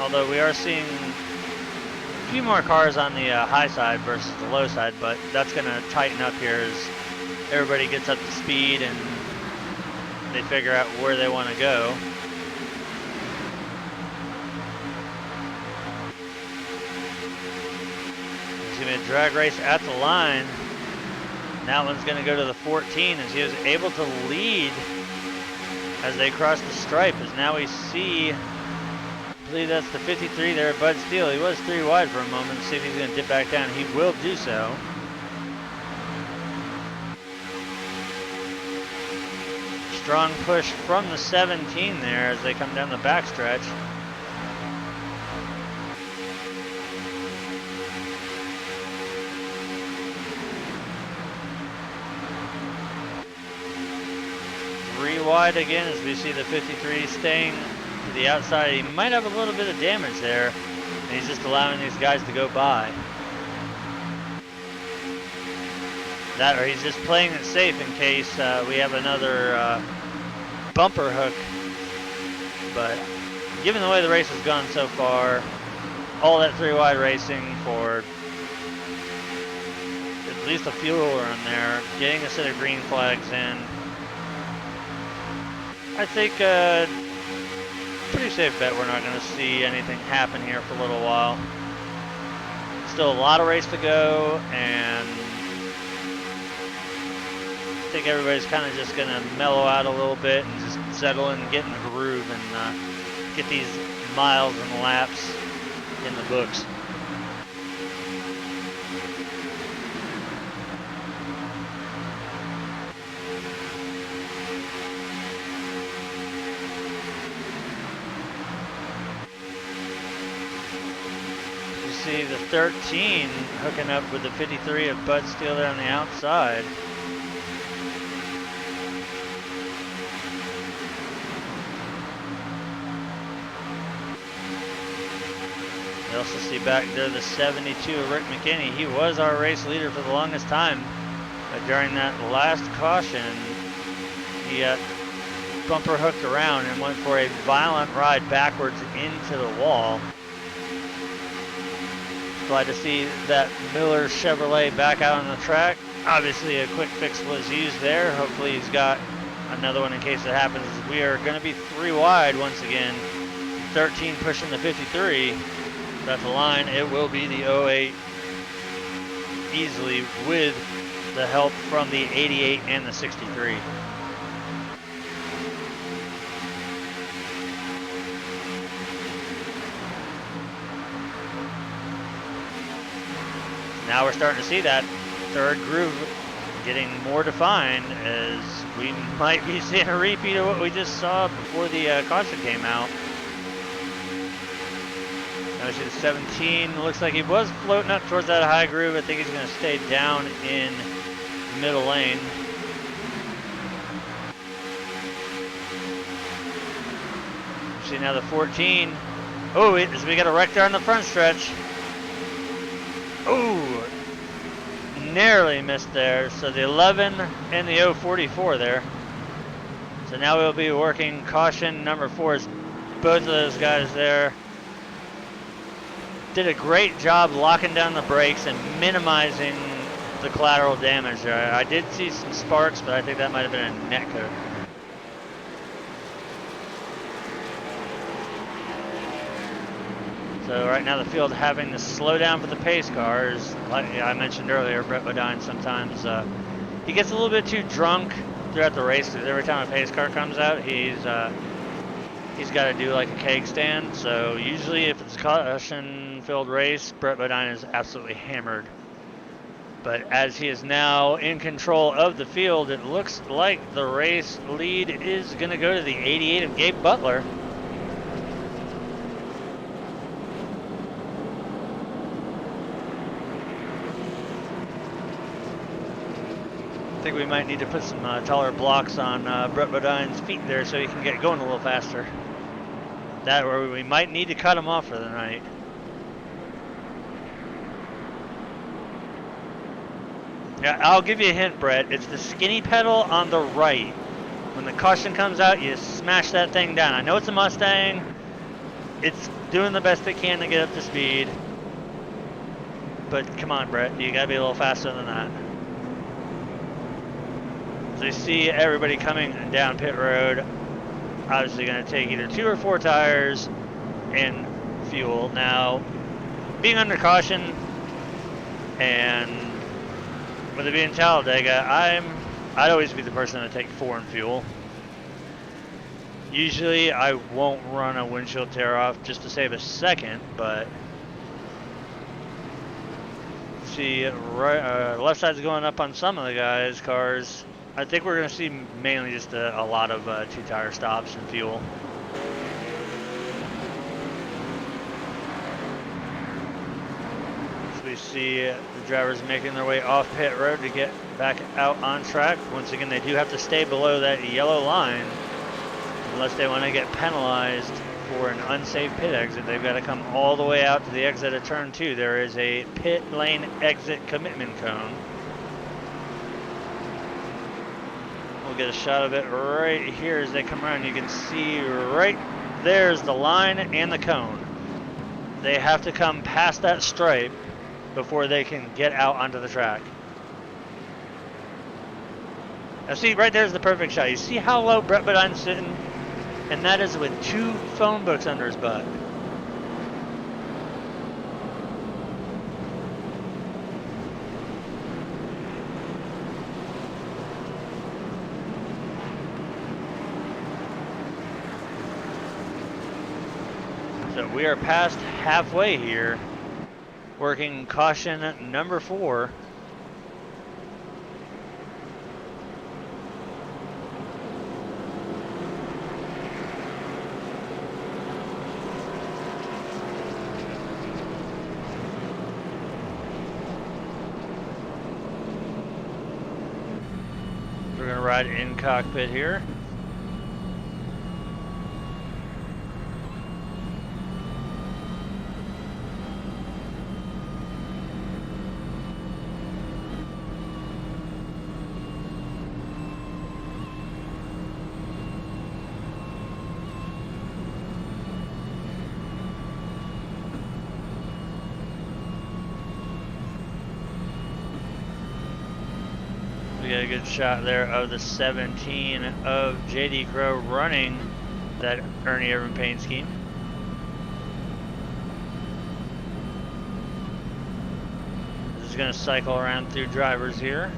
Speaker 1: Although we are seeing a few more cars on the high side versus the low side, but that's gonna tighten up here as everybody gets up to speed and they figure out where they want to go. There's going to be a drag race at the line. And that one's going to go to the 14 as he was able to lead as they cross the stripe. As now we see, I believe that's the 53 there, Bud Steele. He was 3 wide for a moment. See if he's going to dip back down. He will do so. Strong push from the 17 there as they come down the backstretch. Wide again as we see the 53 staying to the outside. He might have a little bit of damage there, and he's just allowing these guys to go by. That, or he's just playing it safe in case we have another bumper hook. But given the way the race has gone so far, all that 3 wide racing for at least a fuel run there, getting a set of green flags in, I think pretty safe bet we're not going to see anything happen here for a little while. Still a lot of race to go, and I think everybody's kind of just going to mellow out a little bit and just settle in and get in the groove and get these miles and laps in the books. See the 13 hooking up with the 53 of Bud Steele there on the outside. You also see back there the 72 of Rick McKinney. He was our race leader for the longest time. But during that last caution, he bumper hooked around and went for a violent ride backwards into the wall. Glad to see that Miller Chevrolet back out on the track. Obviously a quick fix was used there. Hopefully he's got another one in case it happens. We are going to be 3 wide once again. 13 pushing the 53. That's the line. It will be the 08 easily with the help from the 88 and the 63. Now we're starting to see that third groove getting more defined, as we might be seeing a repeat of what we just saw before the caution came out. Now we see the 17, looks like he was floating up towards that high groove. I think he's going to stay down in middle lane. See now the 14. Oh, we got a wreck there on the front stretch. Oh, narrowly missed there. So the 11 and the 044 there. So now we'll be working caution number 4. Both of those guys there did a great job locking down the brakes and minimizing the collateral damage there. I did see some sparks, but I think that might have been a net coat. So right now the field having to slow down for the pace cars. Like I mentioned earlier, Brett Bodine sometimes he gets a little bit too drunk throughout the race, because every time a pace car comes out, he's got to do like a keg stand. So usually if it's a caution-filled race, Brett Bodine is absolutely hammered. But as he is now in control of the field, it looks like the race lead is going to go to the 88 of Gabe Butler. I think we might need to put some taller blocks on Brett Bodine's feet there so he can get going a little faster. That, or we might need to cut him off for the night. Yeah, I'll give you a hint, Brett. It's the skinny pedal on the right. When the caution comes out, you smash that thing down. I know it's a Mustang. It's doing the best it can to get up to speed. But come on, Brett. You gotta be a little faster than that. So you see everybody coming down pit road. Obviously going to take either 2 or 4 tires and fuel. Now, being under caution and with it being Talladega, I'd always be the person to take 4 in fuel. Usually I won't run a windshield tear off just to save a second, but see left side's going up on some of the guys' cars. I think we're going to see mainly just a lot of 2-tire stops and fuel. So we see the drivers making their way off pit road to get back out on track. Once again, they do have to stay below that yellow line unless they want to get penalized for an unsafe pit exit. They've got to come all the way out to the exit of turn 2. There is a pit lane exit commitment cone. We'll get a shot of it right here as they come around. You can see right there's the line and the cone. They have to come past that stripe before they can get out onto the track. Now see, right there's the perfect shot. You see how low Brett Bodine's sitting? And that is with 2 phone books under his butt. So we are past halfway here, working caution number 4. We're going to ride in cockpit here. really good shot there of the 17 of JD Crow running that Ernie Irvin paint scheme. This is going to cycle around through drivers here.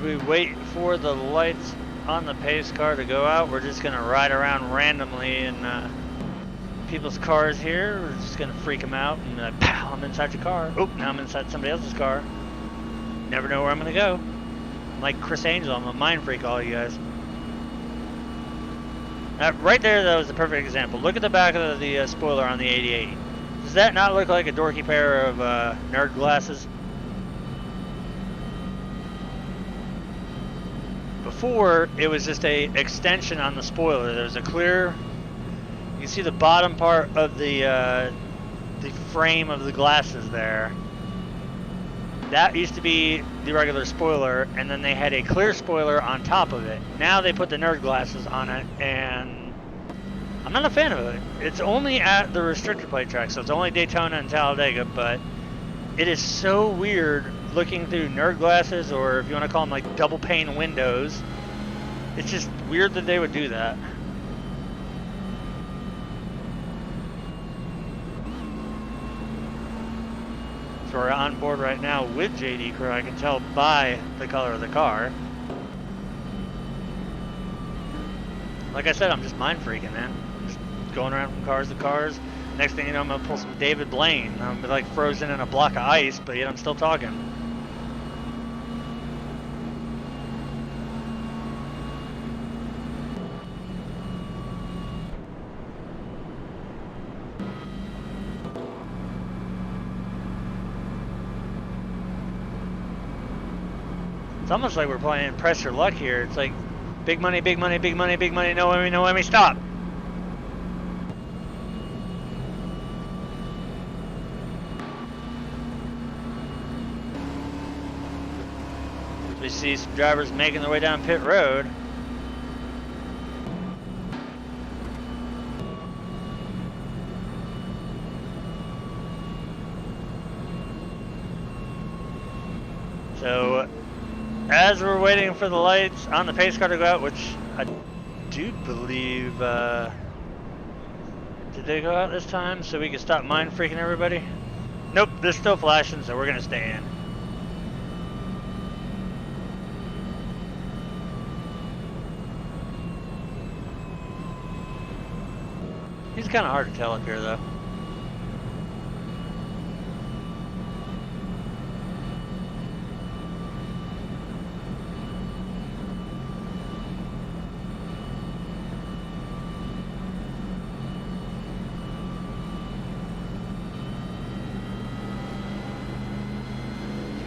Speaker 1: We wait for the lights on the pace car to go out. We're just gonna ride around randomly in people's cars here. We're just gonna freak them out and pow, I'm inside your car. Oh, now I'm inside somebody else's car. Never know where I'm gonna go. I'm like Chris Angel, I'm a mind freak, all you guys. Right there, that was the perfect example. Look at the back of the spoiler on the 88. Does that not look like a dorky pair of nerd glasses? Before, it was just a extension on the spoiler. There's a clear, you can see the bottom part of the frame of the glasses there. That used to be the regular spoiler, and then they had a clear spoiler on top of it. Now they put the nerd glasses on it, and I'm not a fan of it. It's only at the restrictor plate track, so it's only Daytona and Talladega, but it is so weird looking through nerd glasses, or if you want to call them like double pane windows. It's just weird that they would do that. So we're on board right now with JD Crow. I can tell by the color of the car. Like I said, I'm just mind freaking, man. Just going around from cars to cars. Next thing you know, I'm gonna pull some David Blaine. I'm like frozen in a block of ice, but yet I'm still talking. It's almost like we're playing press your luck here. It's like big money, big money, big money, big money, no whammy, no whammy, stop. We see some drivers making their way down pit road. So as we're waiting for the lights on the pace car to go out, which I do believe, did they go out this time so we can stop mind freaking everybody? Nope, they're still flashing, so we're gonna stay in. He's kind of hard to tell up here, though.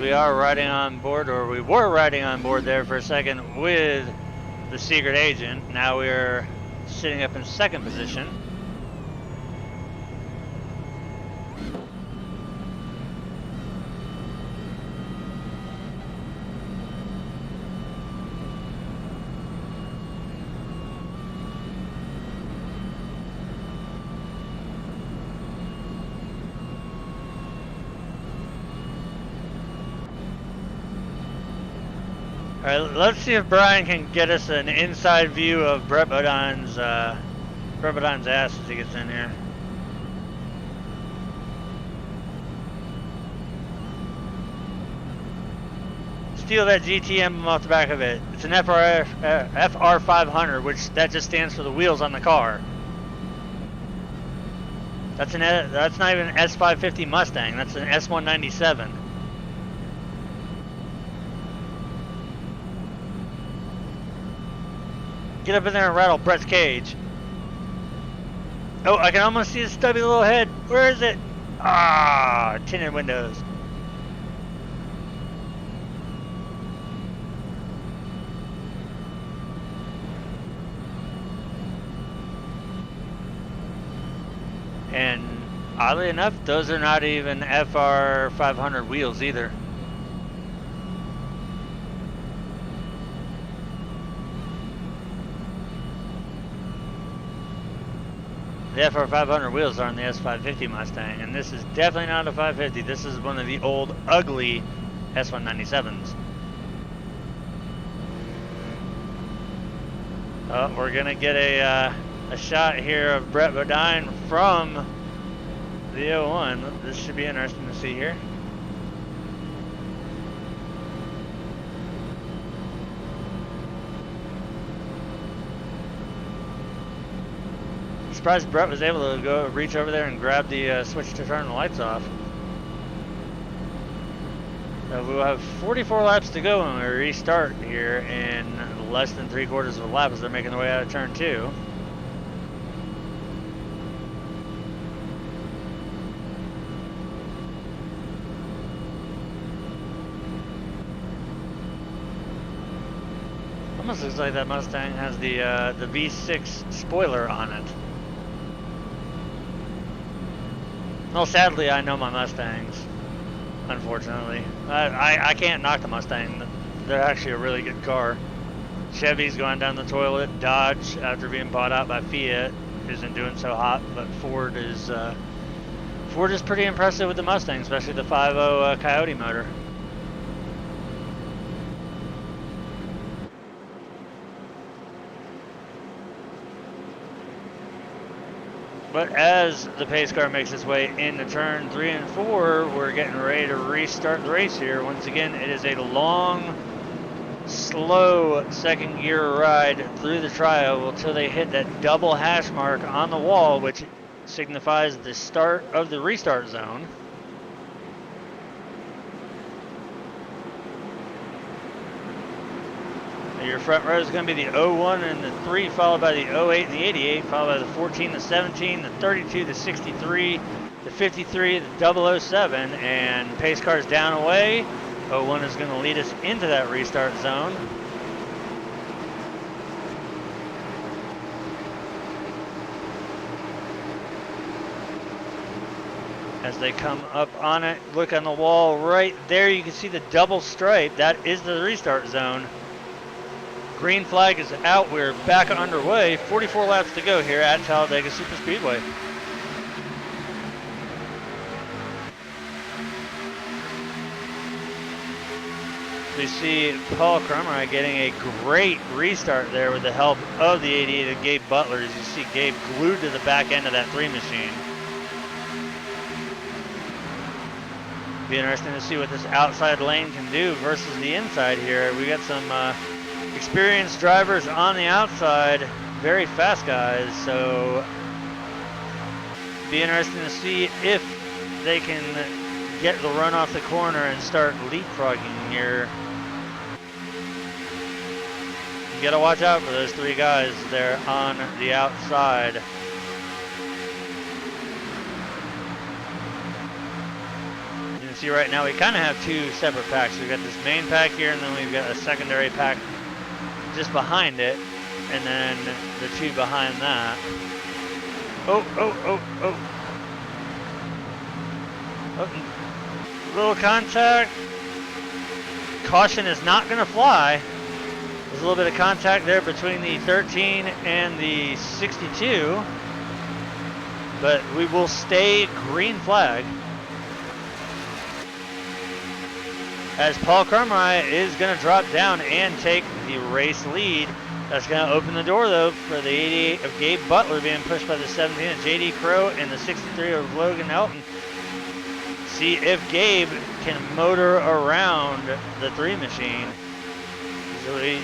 Speaker 1: We are riding on board, or we were riding on board there for a second with the secret agent. Now we're sitting up in second position. Alright, let's see if Brian can get us an inside view of Brett Bodon's ass as he gets in here. Steal that GT emblem off the back of it. It's an FR 500, which that just stands for the wheels on the car. That's not even an S550 Mustang. That's an S197. Get up in there and rattle Brett's cage. Oh, I can almost see his stubby little head. Where is it? Ah, tinted windows. And oddly enough, those are not even FR 500 wheels either. The FR500 wheels are on the S550 Mustang, and this is definitely not a 550. This is one of the old, ugly S197s. Oh, we're gonna get a shot here of Brett Bodine from the 01. This should be interesting to see here. Surprised Brett was able to go reach over there and grab the switch to turn the lights off. So we'll have 44 laps to go when we restart here in less than 3/4 of a lap as they're making their way out of turn 2. Almost looks like that Mustang has the V6 spoiler on it. Well, sadly, I know my Mustangs, unfortunately. I can't knock the Mustang. They're actually a really good car. Chevy's going down the toilet. Dodge, after being bought out by Fiat, isn't doing so hot, but Ford is pretty impressive with the Mustang, especially the 5.0 Coyote motor. But as the pace car makes its way into turn 3 and 4, we're getting ready to restart the race here. Once again, it is a long, slow second gear ride through the trial until they hit that double hash mark on the wall, which signifies the start of the restart zone. Your front row is going to be the 01 and the 3, followed by the 08 and the 88, followed by the 14, the 17, the 32, the 63, the 53, the 007, and pace cars down away. 01 is going to lead us into that restart zone. As they come up on it, look on the wall right there, you can see the double stripe. That is the restart zone. Green flag is out. We're back underway. 44 laps to go here at Talladega Superspeedway. We see Paul Crumry getting a great restart there with the help of the 88 of Gabe Butler. As you see Gabe glued to the back end of that 3 machine. Be interesting to see what this outside lane can do versus the inside here. We got some experienced drivers on the outside, very fast guys, so be interesting to see if they can get the run off the corner and start leapfrogging here. You gotta watch out for those 3 guys there on the outside. You can see right now we kind of have 2 separate packs. We've got this main pack here, and then we've got a secondary pack just behind it, and then the 2 behind that. Oh. Little contact. Caution is not going to fly. There's a little bit of contact there between the 13 and the 62, but we will stay green flag. As Paul Crumry is going to drop down and take the race lead. That's going to open the door, though, for the 88 of Gabe Butler being pushed by the 17 of J.D. Crow and the 63 of Logan Elton. See if Gabe can motor around the 3 machine. So you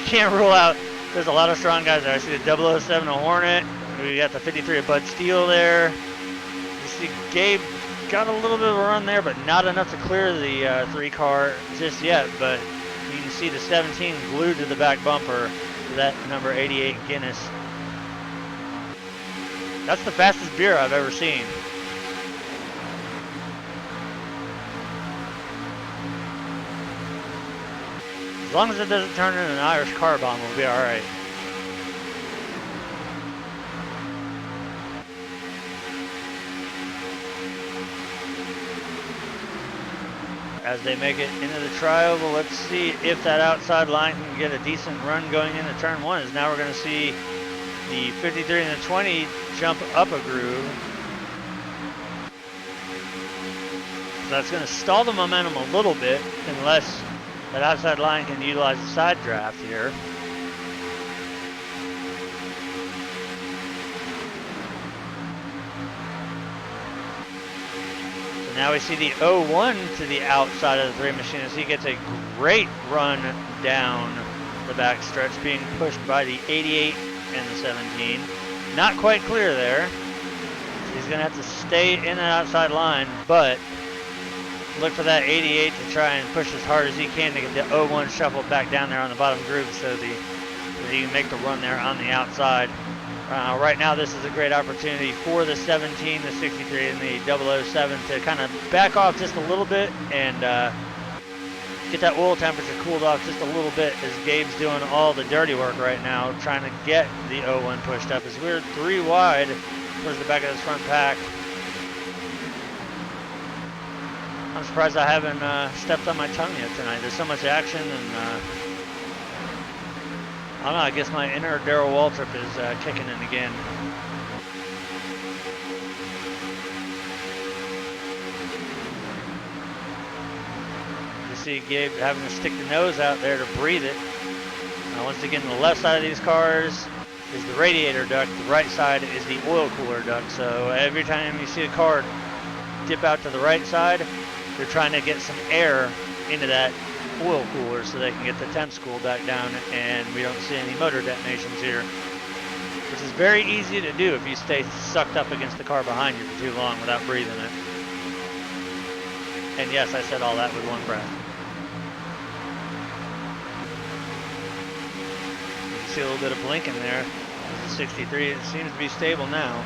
Speaker 1: can't rule out, there's a lot of strong guys there. I see the 007 of Hornet. We got the 53 of Bud Steele there. You see Gabe got a little bit of a run there, but not enough to clear the 3 car just yet. But you can see the 17 glued to the back bumper for that number 88 Guinness. That's the fastest beer I've ever seen. As long as it doesn't turn into an Irish car bomb, we'll be all right. As they make it into the trial, well, let's see if that outside line can get a decent run going into turn 1. As now we're going to see The 53 and the 20 jump up a groove. So that's going to stall the momentum a little bit unless that outside line can utilize the side draft here. So now we see the 01 to the outside of the 3 machinist. He gets a great run down the back stretch, being pushed by the 88 and the 17. Not quite clear there. He's going to have to stay in that outside line, but look for that 88 to try and push as hard as he can to get the 01 shuffled back down there on the bottom groove so that he can make the run there on the outside. Right now, this is a great opportunity for the 17, the 63, and the 007 to kind of back off just a little bit and get that oil temperature cooled off just a little bit, as Gabe's doing all the dirty work right now, trying to get the 01 pushed up, as we're 3 wide towards the back of this front pack. I'm surprised I haven't stepped on my tongue yet tonight. There's so much action, and I don't know, I guess my inner Darrell Waltrip is kicking in again. You see Gabe having to stick the nose out there to breathe it. Once again, the left side of these cars is the radiator duct, the right side is the oil cooler duct. So every time you see a car dip out to the right side, they're trying to get some air into that oil cooler so they can get the temps cooled back down, and we don't see any motor detonations here, which is very easy to do if you stay sucked up against the car behind you for too long without breathing it. And yes, I said all that with one breath. You can see a little bit of blinking there. The 63, it seems to be stable now.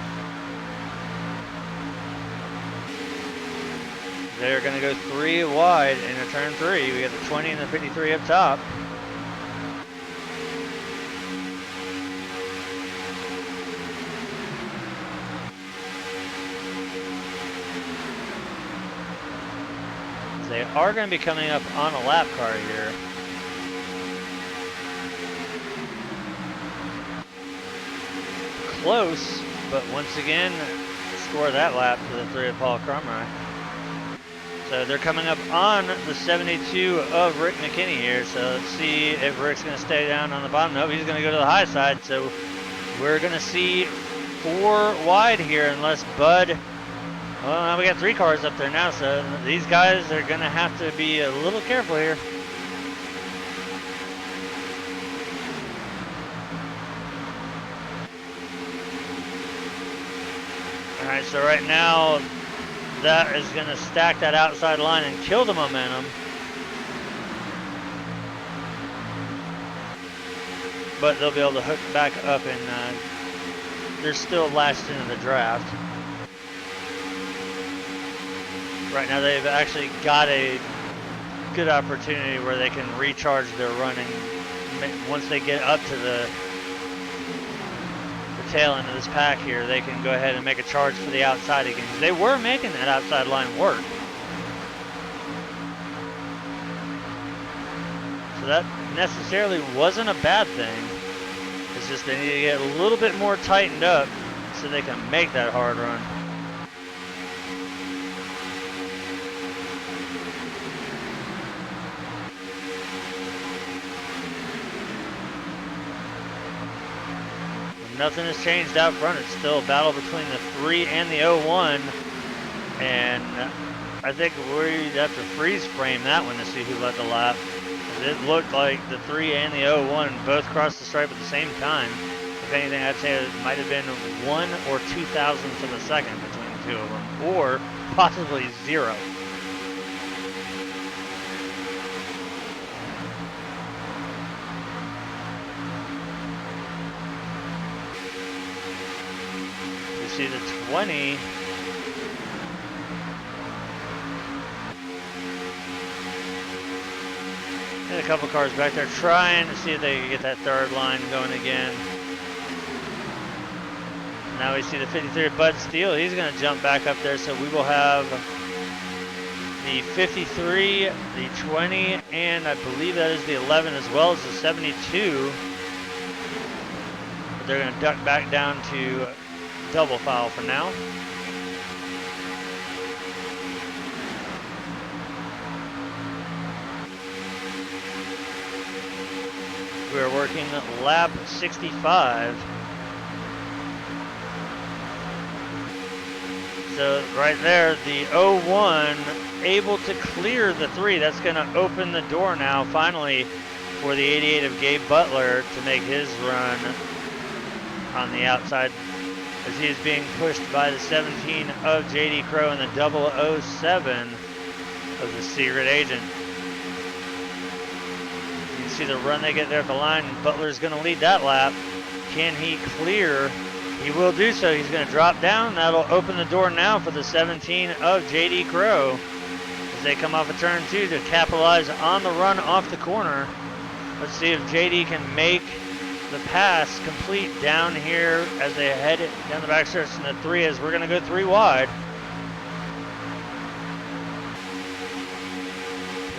Speaker 1: They're going to go 3 wide into turn 3. We got the 20 and the 53 up top. They are going to be coming up on a lap car here. Close, but once again, score that lap for the 3 of Paul Crumry. So they're coming up on the 72 of Rick McKinney here. So let's see if Rick's going to stay down on the bottom. No, he's going to go to the high side. So we're going to see 4 wide here unless Bud... Well, now we got 3 cars up there now. So these guys are going to have to be a little careful here. All right, so right now, that is going to stack that outside line and kill the momentum. But they'll be able to hook back up, and they're still last into the draft. Right now they've actually got a good opportunity where they can recharge their running once they get up to the tail end of this pack here. They can go ahead and make a charge for the outside again. They were making that outside line work. So that necessarily wasn't a bad thing. It's just they need to get a little bit more tightened up so they can make that hard run. Nothing has changed out front. It's still a battle between the 3 and the 01. And I think we'd have to freeze frame that one to see who led the lap. It looked like the 3 and the 01 both crossed the stripe at the same time. If anything, I'd say it might have been 1 or 2 thousandths of a second between the 2 of them, or possibly 0. See the 20 and a couple cars back there trying to see if they can get that 3rd line going again. Now we see the 53 Bud Steele. He's going to jump back up there, so we will have the 53, the 20, and I believe that is the 11 as well as the 72. but they're going to duck back down to double file for now. We're working lap 65. So right there, the 01 able to clear the 3. That's going to open the door now, finally, for the 88 of Gabe Butler to make his run on the outside, as he is being pushed by the 17 of JD Crow and the 007 of the Secret Agent. You can see the run they get there at the line. Butler's going to lead that lap. Can he clear? He will do so. He's going to drop down. That'll open the door now for the 17 of JD Crow as they come off of turn 2 to capitalize on the run off the corner. Let's see if JD can make the pass complete down here as they head down the backstretch in the 3, as we're going to go 3 wide.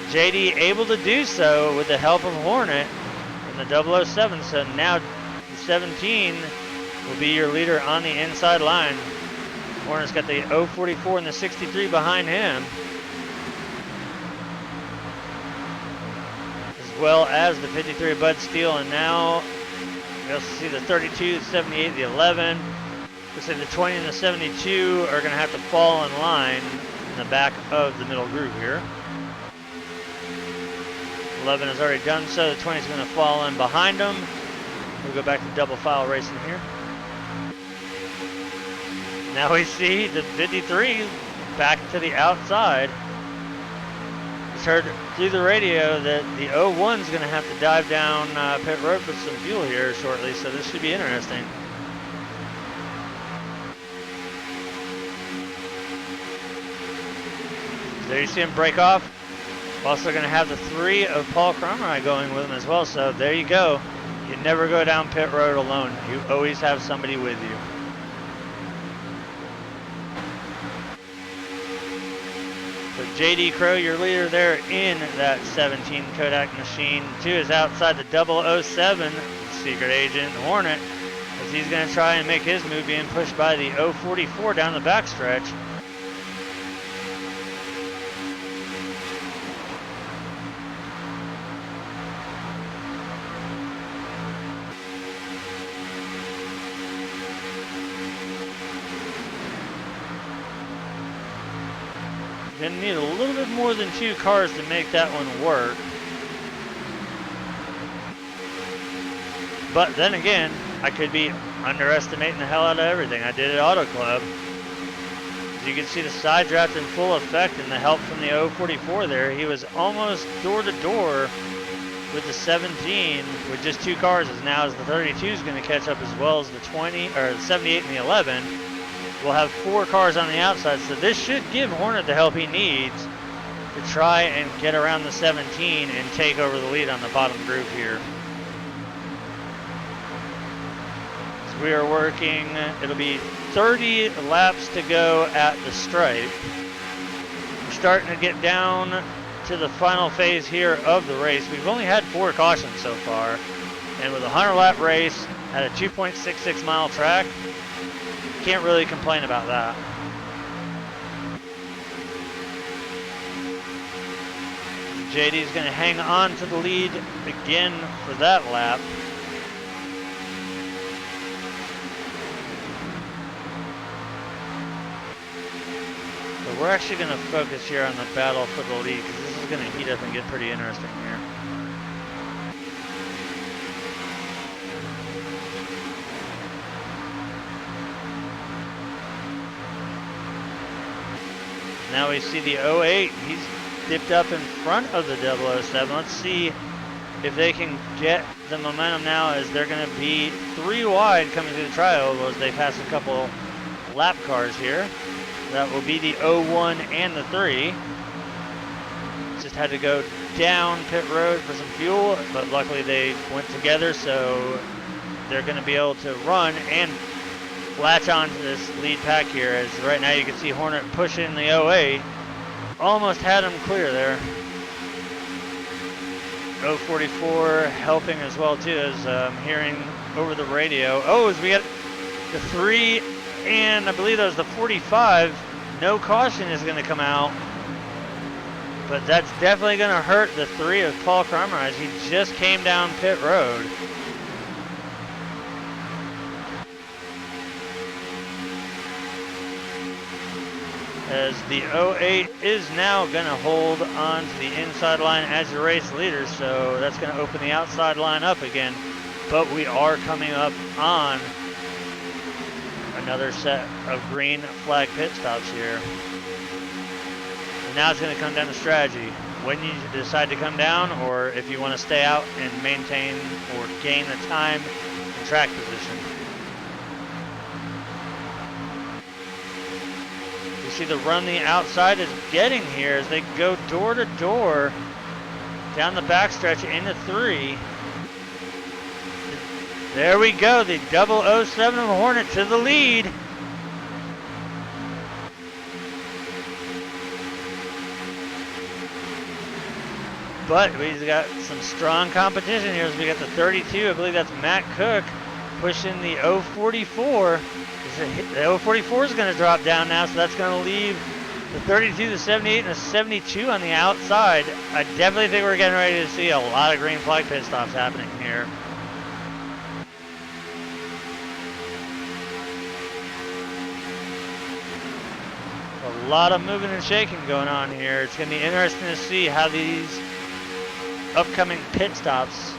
Speaker 1: JD able to do so with the help of Hornet and the 007. So now the 17 will be your leader on the inside line. Hornet's got the 044 and the 63 behind him, as well as the 53 of Bud Steele. And now we also see the 32, the 78, the 11. Looks like the 20 and the 72 are going to have to fall in line in the back of the middle group here. 11 has already done so. The 20 is going to fall in behind them. We'll go back to double file racing here. Now we see the 53 back to the outside. It's heard through the radio that the 01 is going to have to dive down pit road with some fuel here shortly, so this should be interesting. There you see him break off. Also going to have the 3 of Paul Cromrye going with him as well, so there you go. You never go down pit road alone. You always have somebody with you. So JD Crow, your leader there in that 17 Kodak machine. 2 is outside the 007, Secret Agent Hornet, as he's going to try and make his move, being pushed by the 044 down the backstretch. Gonna need a little bit more than 2 cars to make that one work. But then again, I could be underestimating the hell out of everything. I did at Auto Club. As you can see, the side draft in full effect and the help from the 044 there. He was almost door to door with the 17 with just 2 cars, as now as the 32 is going to catch up, as well as the 20 or the 78 and the 11. We'll have 4 cars on the outside, so this should give Hornet the help he needs to try and get around the 17 and take over the lead on the bottom group here. So we are working, it'll be 30 laps to go at the stripe. We're starting to get down to the final phase here of the race. We've only had 4 cautions so far, and with a 100-lap race at a 2.66 mile track, can't really complain about that. JD's going to hang on to the lead again for that lap. But we're actually going to focus here on the battle for the lead, because this is going to heat up and get pretty interesting here. Now we see the 08, he's dipped up in front of the 007. Let's see if they can get the momentum now, as they're going to be 3 wide coming through the tri-oval as they pass a couple lap cars here. That will be the 01 and the 3. Just had to go down pit road for some fuel, but luckily they went together, so they're going to be able to run and latch on to this lead pack here, as right now you can see Hornet pushing the 08. Almost had him clear there. 044 helping as well too, as I'm hearing over the radio. Oh, as we got the 3 and I believe that was the 45. No caution is going to come out. But that's definitely going to hurt the 3 of Paul Kramer as he just came down pit road. As the 08 is now going to hold on to the inside line as your race leader, so that's going to open the outside line up again. But we are coming up on another set of green flag pit stops here. And now it's going to come down to strategy. When you decide to come down, or if you want to stay out and maintain or gain the time and track position. You see the run the outside is getting here as they go door to door down the backstretch into 3. There we go, the 007 of Hornet to the lead. But we've got some strong competition here as we got the 32. I believe that's Matt Cook pushing the 044. The 044 is going to drop down now, so that's going to leave the 32, the 78, and the 72 on the outside. I definitely think we're getting ready to see a lot of green flag pit stops happening here. A lot of moving and shaking going on here. It's going to be interesting to see how these upcoming pit stops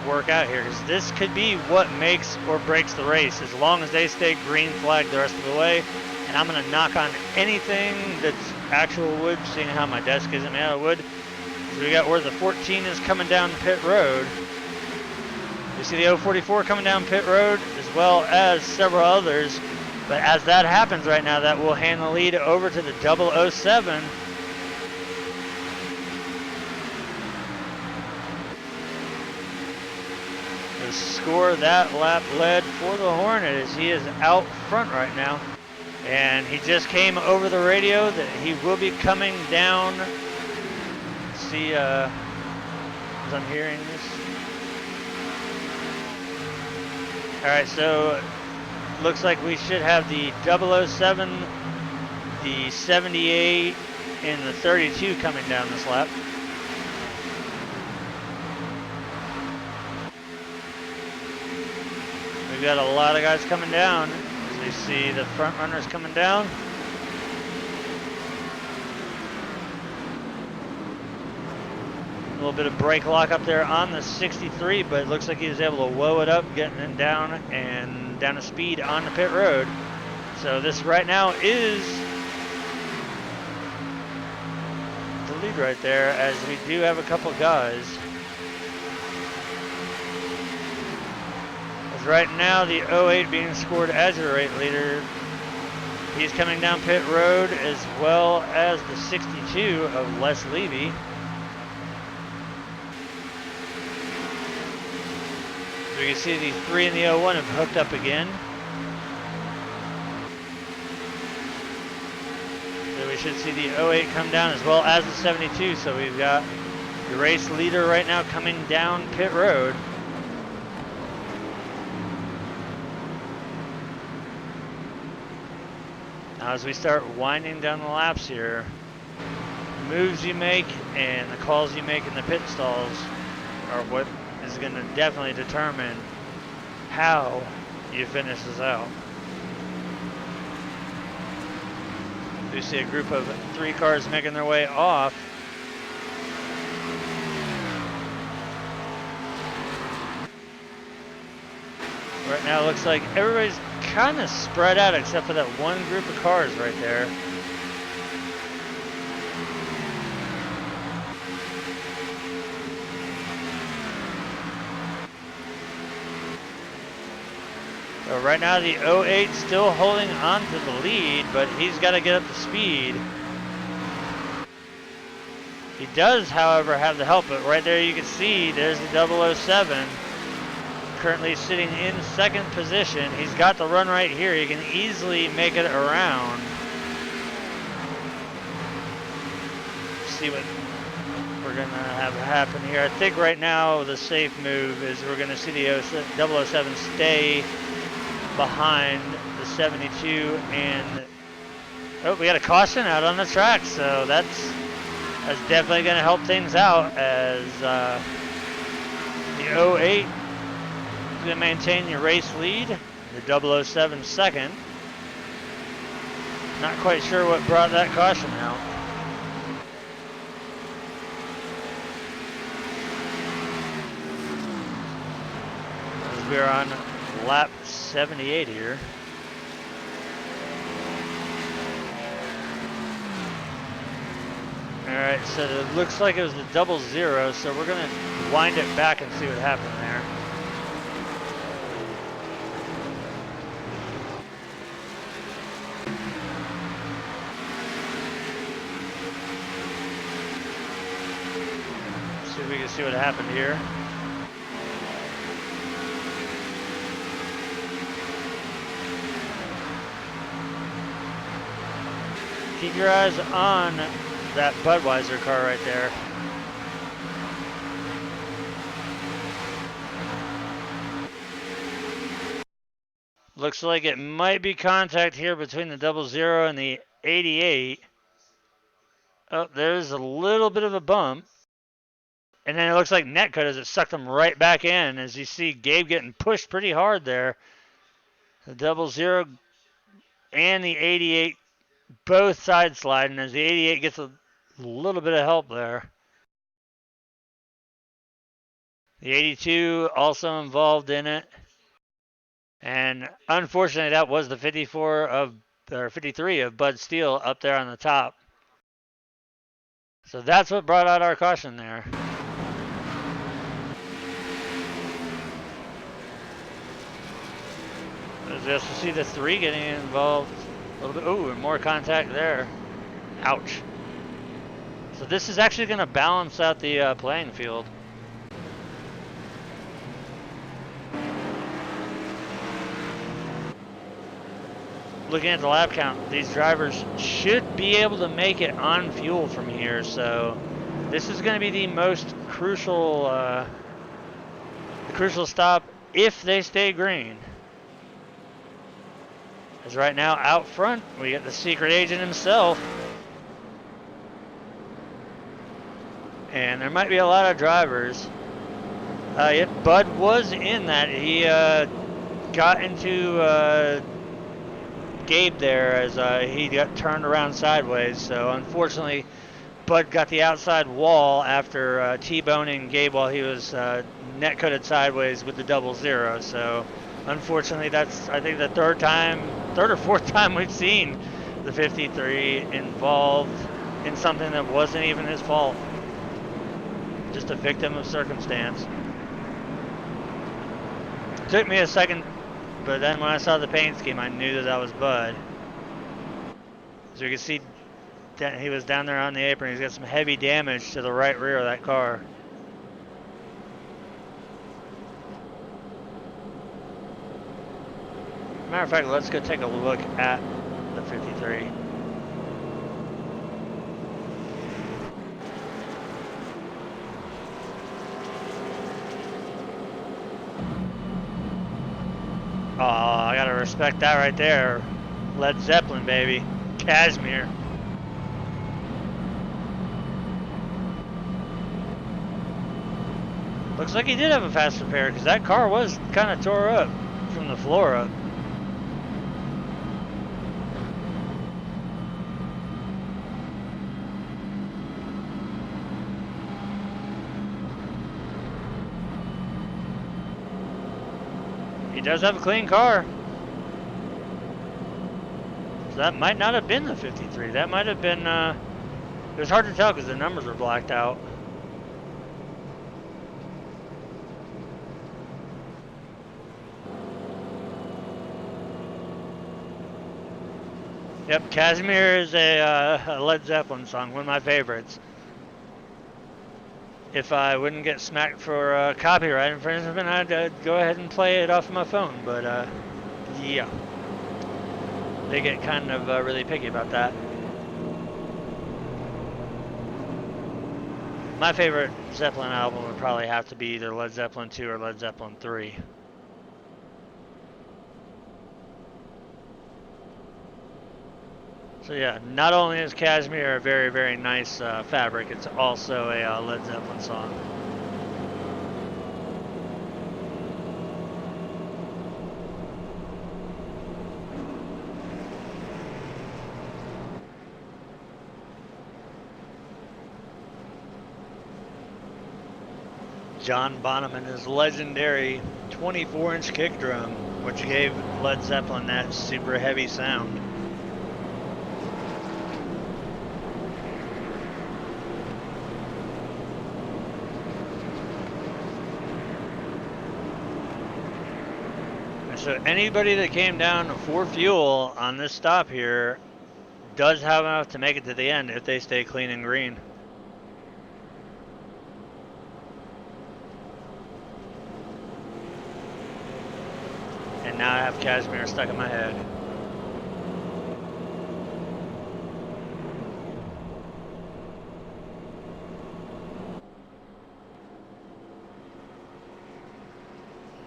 Speaker 1: work out here, because this could be what makes or breaks the race as long as they stay green flag the rest of the way. And I'm going to knock on anything that's actual wood, seeing how my desk isn't made out of wood. So we got where the 14 is coming down pit road. You see the 044 coming down pit road as well as several others. But as that happens right now, that will hand the lead over to the 007. The score that lap led for the Hornet as he is out front right now. And he just came over the radio that he will be coming down. Let's see, as I'm hearing this. All right, so looks like we should have the 007, the 78, and the 32 coming down this lap. We've got a lot of guys coming down as we see the front runners coming down. A little bit of brake lock up there on the 63, but it looks like he was able to whoa it up, getting it down and down to speed on the pit road. So this right now is the lead right there, as we do have a couple guys. As right now the 08 being scored as your rate leader. He's coming down pit road, as well as the 62 of Les Levy. So you can see the 3 and the 01 have hooked up again. So we should see the 08 come down as well as the 72. So we've got the race leader right now coming down pit road. Now as we start winding down the laps here, the moves you make and the calls you make in the pit stalls are what is going to definitely determine how you finish this out. We see a group of 3 cars making their way off. Right now it looks like everybody's kind of spread out except for that one group of cars right there. So right now the 08 still holding on to the lead, but he's got to get up to speed. He does, however, have the help, but right there you can see there's the 007 currently sitting in 2nd position. He's got the run right here. He can easily make it around. See what we're going to have happen here. I think right now the safe move is we're going to see the 007 stay behind the 72, and oh, we got a caution out on the track, so that's definitely going to help things out as the 08 is going to maintain your race lead, the 007 second. Not quite sure what brought that caution out. As we're on lap 78 here. Alright, so it looks like it was the 00, so we're going to wind it back and see what happened there. See if we can see what happened here. Keep your eyes on that Budweiser car right there. Looks like it might be contact here between the 00 and the 88. Oh, there's a little bit of a bump. And then it looks like Netcut as it sucked him right back in, as you see Gabe getting pushed pretty hard there. The 00 and the 88 both side sliding as the 88 gets a little bit of help there. The 82 also involved in it. And unfortunately, that was the 53 of Bud Steele up there on the top. So that's what brought out our caution there. As we also see the 3 getting involved a little bit. Ooh, and more contact there. Ouch. So this is actually going to balance out the playing field. Looking at the lap count, these drivers should be able to make it on fuel from here. So this is going to be the most crucial, crucial stop if they stay green. As right now out front, we got the secret agent himself. And there might be a lot of drivers. Yep, Bud was in that. He got into Gabe there as he got turned around sideways. So unfortunately, Bud got the outside wall after T-boning Gabe while he was net-coated sideways with the 00. So unfortunately, that's, I think, the third or fourth time we've seen the 53 involved in something that wasn't even his fault. Just a victim of circumstance. Took me a second, but then when I saw the paint scheme, I knew that was Bud. So you can see that he was down there on the apron. He's got some heavy damage to the right rear of that car. Matter of fact, let's go take a look at the 53. Oh, I gotta respect that right there. Led Zeppelin, baby. Cashmere. Looks like he did have a fast repair because that car was kind of tore up from the floor up. He does have a clean car. So that might not have been the 53. That might have been, it was hard to tell because the numbers were blacked out. Yep, Cashmere is a Led Zeppelin song, one of my favorites. If I wouldn't get smacked for copyright infringement, I'd go ahead and play it off of my phone. But yeah, they get kind of really picky about that. My favorite Zeppelin album would probably have to be either Led Zeppelin 2 or Led Zeppelin 3. So yeah, not only is cashmere a very, very nice fabric, it's also a Led Zeppelin song. John Bonham and his legendary 24-inch kick drum, which gave Led Zeppelin that super heavy sound. So anybody that came down for fuel on this stop here does have enough to make it to the end if they stay clean and green. And now I have cashmere stuck in my head.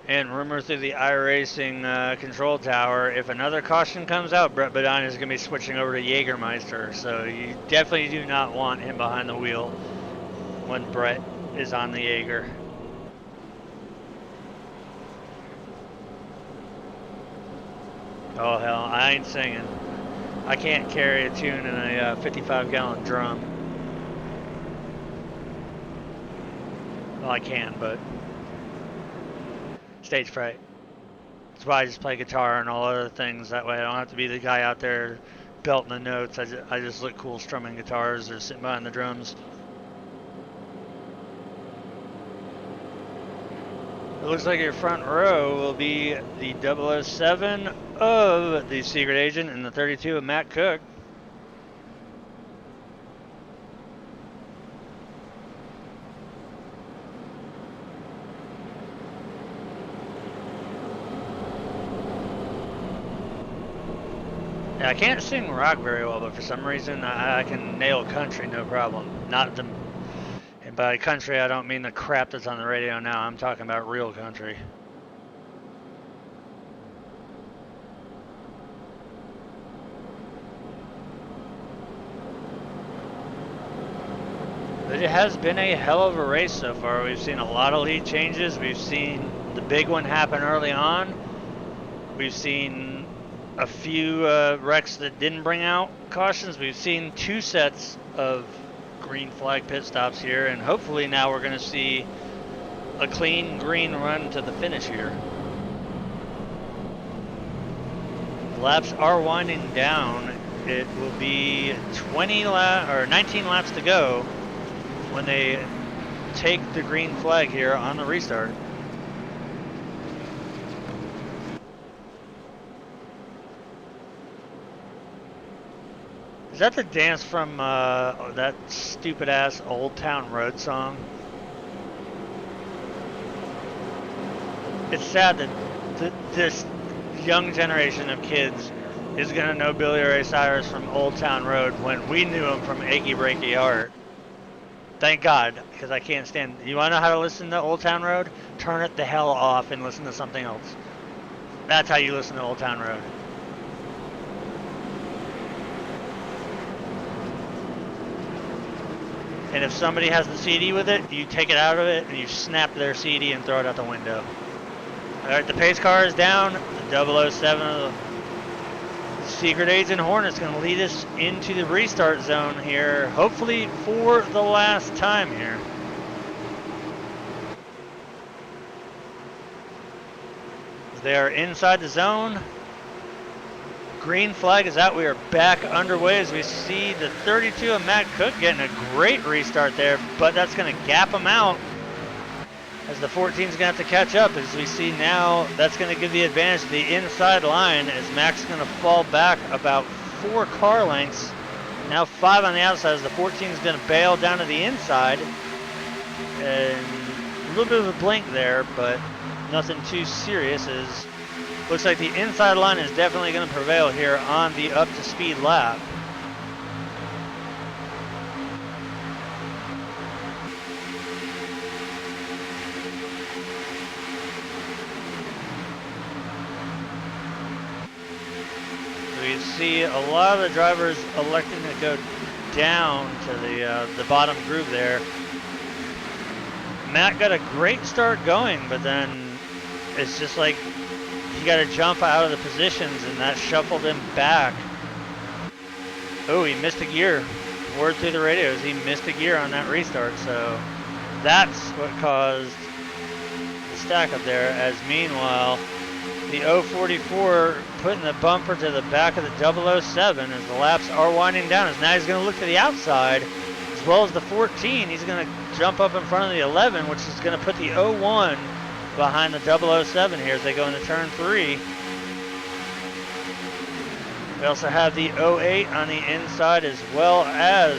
Speaker 1: And rumor through the iRacing control tower, if another caution comes out, Brett Bodine is going to be switching over to Jägermeister. So you definitely do not want him behind the wheel when Brett is on the Jaeger. Oh hell, I ain't singing. I can't carry a tune in a 55-gallon drum. Well, I can, but stage fright. That's why I just play guitar and all other things. That way I don't have to be the guy out there belting the notes. I just look cool strumming guitars or sitting behind the drums. It looks like your front row will be the 007 of the Secret Agent and the 32 of Matt Cook. Yeah, I can't sing rock very well, but for some reason I can nail country no problem. Not the, and by country I don't mean the crap that's on the radio now. I'm talking about real country. But it has been a hell of a race so far. We've seen a lot of lead changes. We've seen the big one happen early on. We've seen a few wrecks that didn't bring out cautions. We've seen 2 sets of green flag pit stops here, and hopefully now we're going to see a clean green run to the finish here. Laps are winding down. It will be 19 laps to go when they take the green flag here on the restart. Is that the dance from that stupid ass Old Town Road song? It's sad that this young generation of kids is gonna know Billy Ray Cyrus from Old Town Road when we knew him from Achy Breaky Heart. Thank God, because I can't stand. You wanna know how to listen to Old Town Road? Turn it the hell off and listen to something else. That's how you listen to Old Town Road. And if somebody has the CD with it, you take it out of it and you snap their CD and throw it out the window. Alright, the pace car is down. The 007 of the Secret Agent Hornet's going to lead us into the restart zone here, hopefully for the last time here. They are inside the zone. Green flag is out. We are back underway as we see the 32 of Matt Cook getting a great restart there, but that's going to gap him out as the 14 is going to have to catch up. As we see now, that's going to give the advantage to the inside line as Max is going to fall back about 4 car lengths. Now 5 on the outside as the 14 is going to bail down to the inside. And a little bit of a blink there, but nothing too serious. As looks like the inside line is definitely going to prevail here on the up to speed lap. see a lot of the drivers electing to go down to the bottom groove there. Matt got a great start going, but then it's just like he got to jump out of the positions, and that shuffled him back. Oh, he missed a gear. Word through the radios, he missed a gear on that restart, so that's what caused the stack up there. As meanwhile, the 044 putting the bumper to the back of the 007 as the laps are winding down. As now he's going to look to the outside, as well as the 14. He's going to jump up in front of the 11, which is going to put the 01 behind the 007 here as they go into turn 3. We also have the 08 on the inside, as well as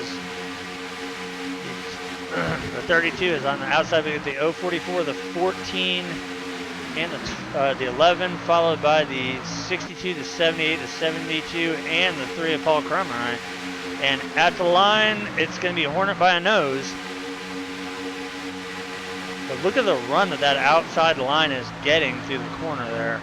Speaker 1: the 32 is on the outside. We get the 044, the 14, and the 11, followed by the 62, the 78, the 72, and the 3 of Paul Crummer. And at the line, it's going to be Hornet by a nose. But look at the run that outside line is getting through the corner there.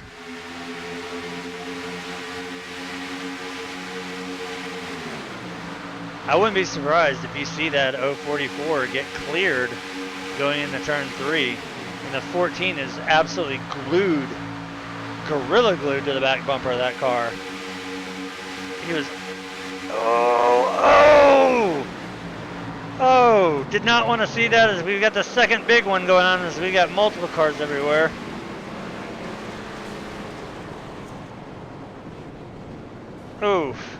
Speaker 1: I wouldn't be surprised if you see that 044 get cleared going into turn 3. And the 14 is absolutely glued, gorilla glued to the back bumper of that car. He was, oh, did not want to see that, as we've got the second big one going on, as we got multiple cars everywhere. Oof,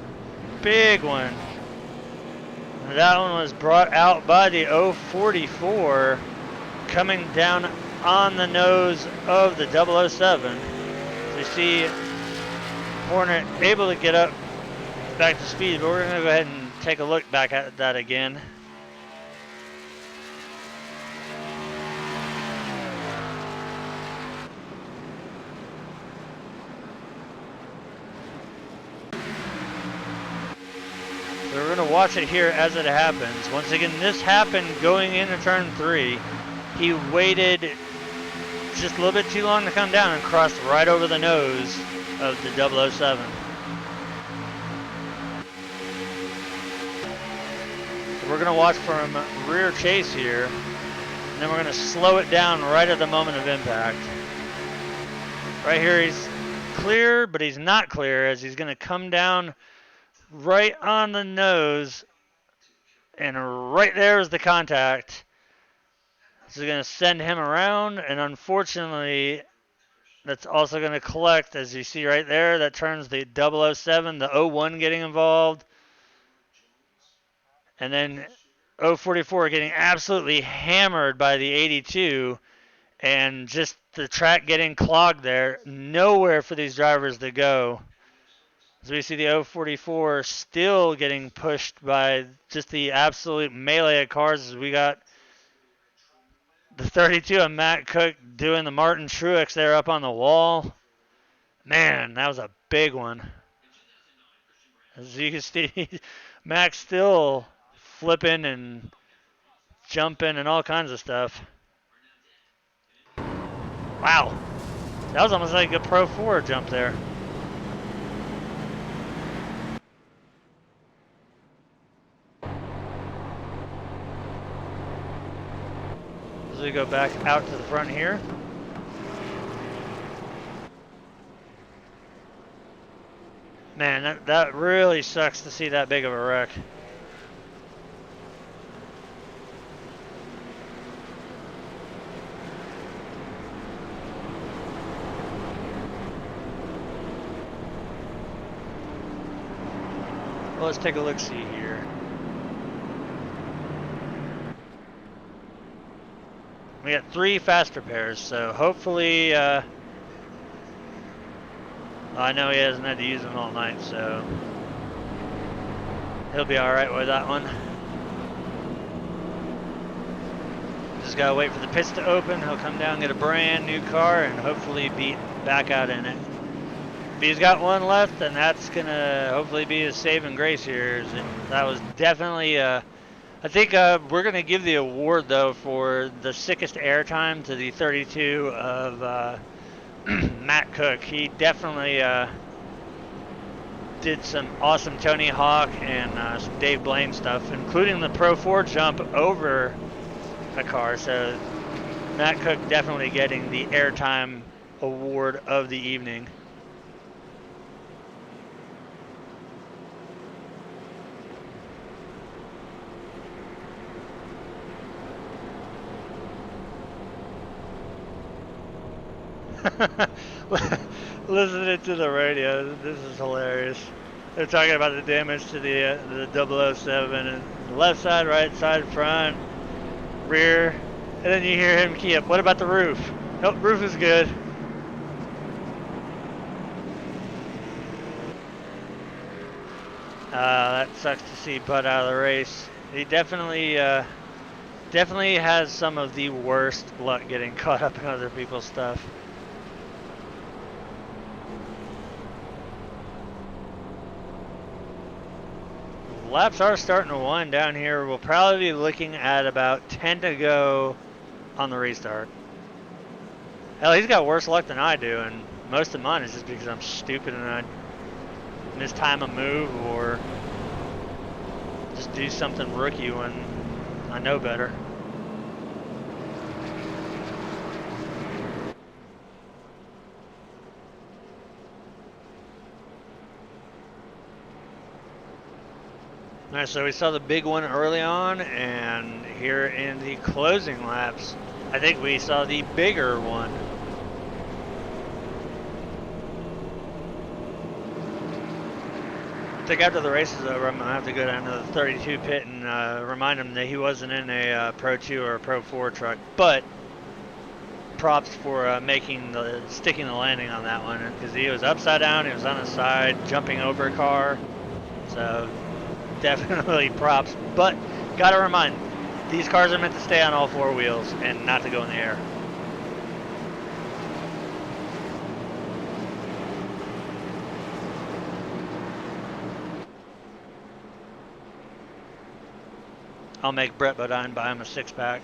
Speaker 1: big one. That one was brought out by the 044 coming down on the nose of the 007. So you see Hornet able to get up back to speed, but we're going to go ahead and take a look back at that again. So we're going to watch it here as it happens. Once again, this happened going into turn 3. He waited just a little bit too long to come down and crossed right over the nose of the 007. So we're going to watch from rear chase here, and then we're going to slow it down right at the moment of impact. Right here he's clear, but he's not clear, as he's going to come down right on the nose, and right there is the contact. So going to send him around, and unfortunately that's also going to collect, as you see right there. That turns the 007, the 01 getting involved, and then 044 getting absolutely hammered by the 82, and just the track getting clogged there. Nowhere for these drivers to go. As we see the 044 still getting pushed by just the absolute melee of cars, as we got the 32 of Matt Cook doing the Martin Truex there up on the wall. Man, that was a big one. As you can see, Max still flipping and jumping and all kinds of stuff. Wow. That was almost like a Pro 4 jump there. As we go back out to the front here. Man, that really sucks to see that big of a wreck. Well, let's take a look-see here. We got 3 faster pairs, so hopefully, I know he hasn't had to use them all night, so he'll be all right with that one. Just gotta wait for the pits to open. He'll come down, get a brand new car, and hopefully be back out in it. If he's got one left, then that's gonna hopefully be his saving grace here. That was definitely I think we're going to give the award, though, for the sickest airtime to the 32 of Matt Cook. He definitely did some awesome Tony Hawk and some Dave Blaine stuff, including the Pro 4 jump over a car. So Matt Cook definitely getting the airtime award of the evening. Listening to the radio, this is hilarious. They're talking about the damage to the 007 and left side, right side, front, rear, and then you hear him key up. What about the roof? Nope, roof is good. That sucks to see Bud out of the race. He definitely has some of the worst luck getting caught up in other people's stuff. Laps are starting to wind down here. We'll probably be looking at about 10 to go on the restart. Hell, he's got worse luck than I do, and most of mine is just because I'm stupid and I mistime a move or just do something rookie when I know better. All right, so we saw the big one early on, and here in the closing laps, I think we saw the bigger one. I think after the race is over, I'm going to have to go down to the 32 pit and remind him that he wasn't in a Pro 2 or a Pro 4 truck. But props for sticking the landing on that one, because he was upside down, he was on his side, jumping over a car. So definitely props, but gotta remind, these cars are meant to stay on all four wheels and not to go in the air. I'll make Brett Bodine buy him a 6-pack.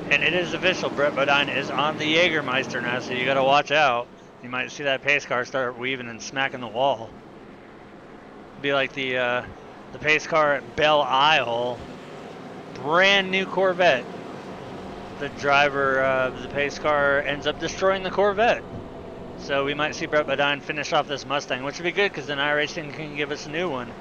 Speaker 1: And it is official, Brett Bodine is on the Jägermeister now, so you got to watch out. You might see that pace car start weaving and smacking the wall. Be like the pace car at Belle Isle, brand new Corvette. The driver of the pace car ends up destroying the Corvette. So we might see Brett Bodine finish off this Mustang, which would be good because then iRacing can give us a new one.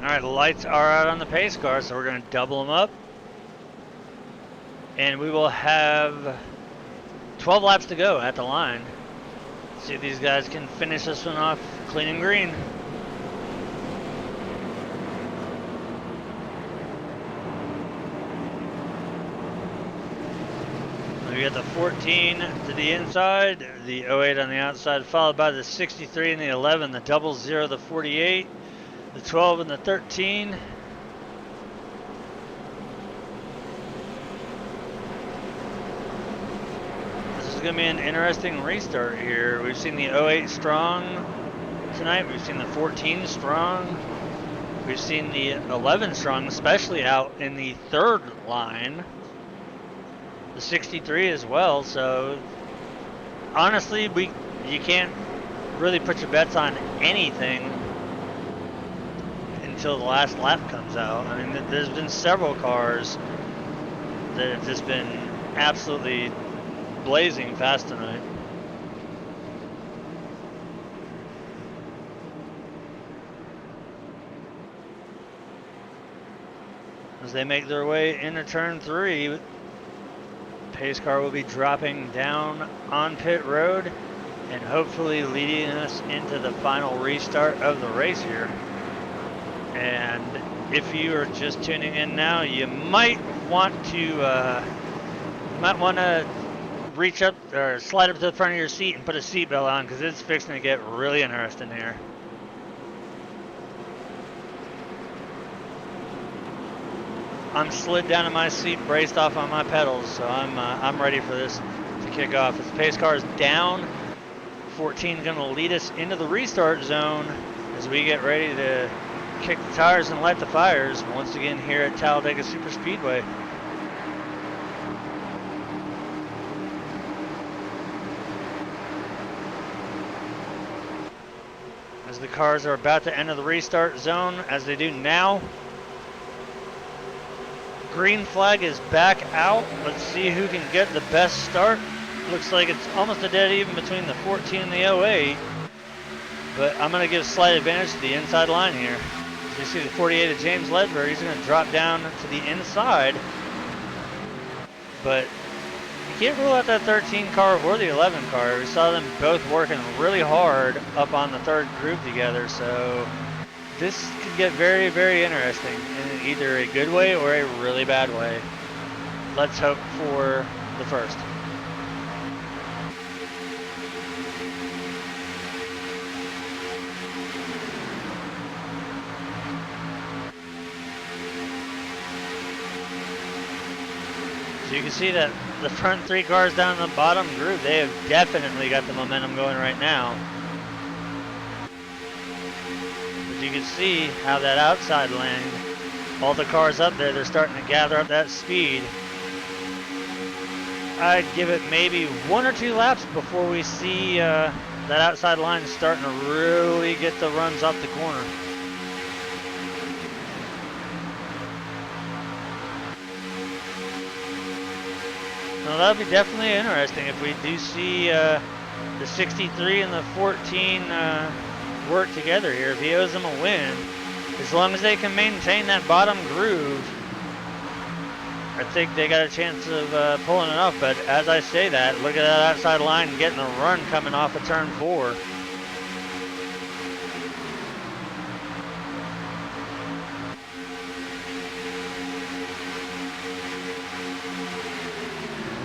Speaker 1: Alright, the lights are out on the pace car, so we're going to double them up. And we will have 12 laps to go at the line. See if these guys can finish this one off clean and green. We got the 14 to the inside, the 08 on the outside, followed by the 63 and the 11, the 00, the 48. The 12 and the 13. This is going to be an interesting restart here. We've seen the 08 strong tonight. We've seen the 14 strong. We've seen the 11 strong, especially out in the third line. The 63 as well. So honestly, you can't really put your bets on anything until the last lap comes out. I mean, there's been several cars that have just been absolutely blazing fast tonight. As they make their way into turn 3, pace car will be dropping down on pit road and hopefully leading us into the final restart of the race here. And if you are just tuning in now, you might want to reach up or slide up to the front of your seat and put a seatbelt on, because it's fixing to get really interesting here. I'm slid down in my seat, braced off on my pedals, so I'm ready for this to kick off. As the pace car is down, 14 going to lead us into the restart zone as we get ready to kick the tires and light the fires once again here at Talladega Superspeedway. As the cars are about to enter the restart zone, as they do now. Green flag is back out. Let's see who can get the best start. Looks like it's almost a dead even between the 14 and the 08. But I'm going to give slight advantage to the inside line here. As you see the 48 of James Ledbetter, he's going to drop down to the inside. But you can't rule out that 13 car or the 11 car. We saw them both working really hard up on the third group together. So this could get very, very interesting in either a good way or a really bad way. Let's hope for the first. So you can see that the front three cars down in the bottom group, they have definitely got the momentum going right now. But you can see how that outside lane, all the cars up there, they're starting to gather up that speed. I'd give it maybe 1 or 2 laps before we see that outside line starting to really get the runs off the corner. Now that'll be definitely interesting if we do see the 63 and the 14 work together here. If he owes them a win, as long as they can maintain that bottom groove, I think they got a chance of pulling it off. But as I say that, look at that outside line and getting a run coming off of turn 4.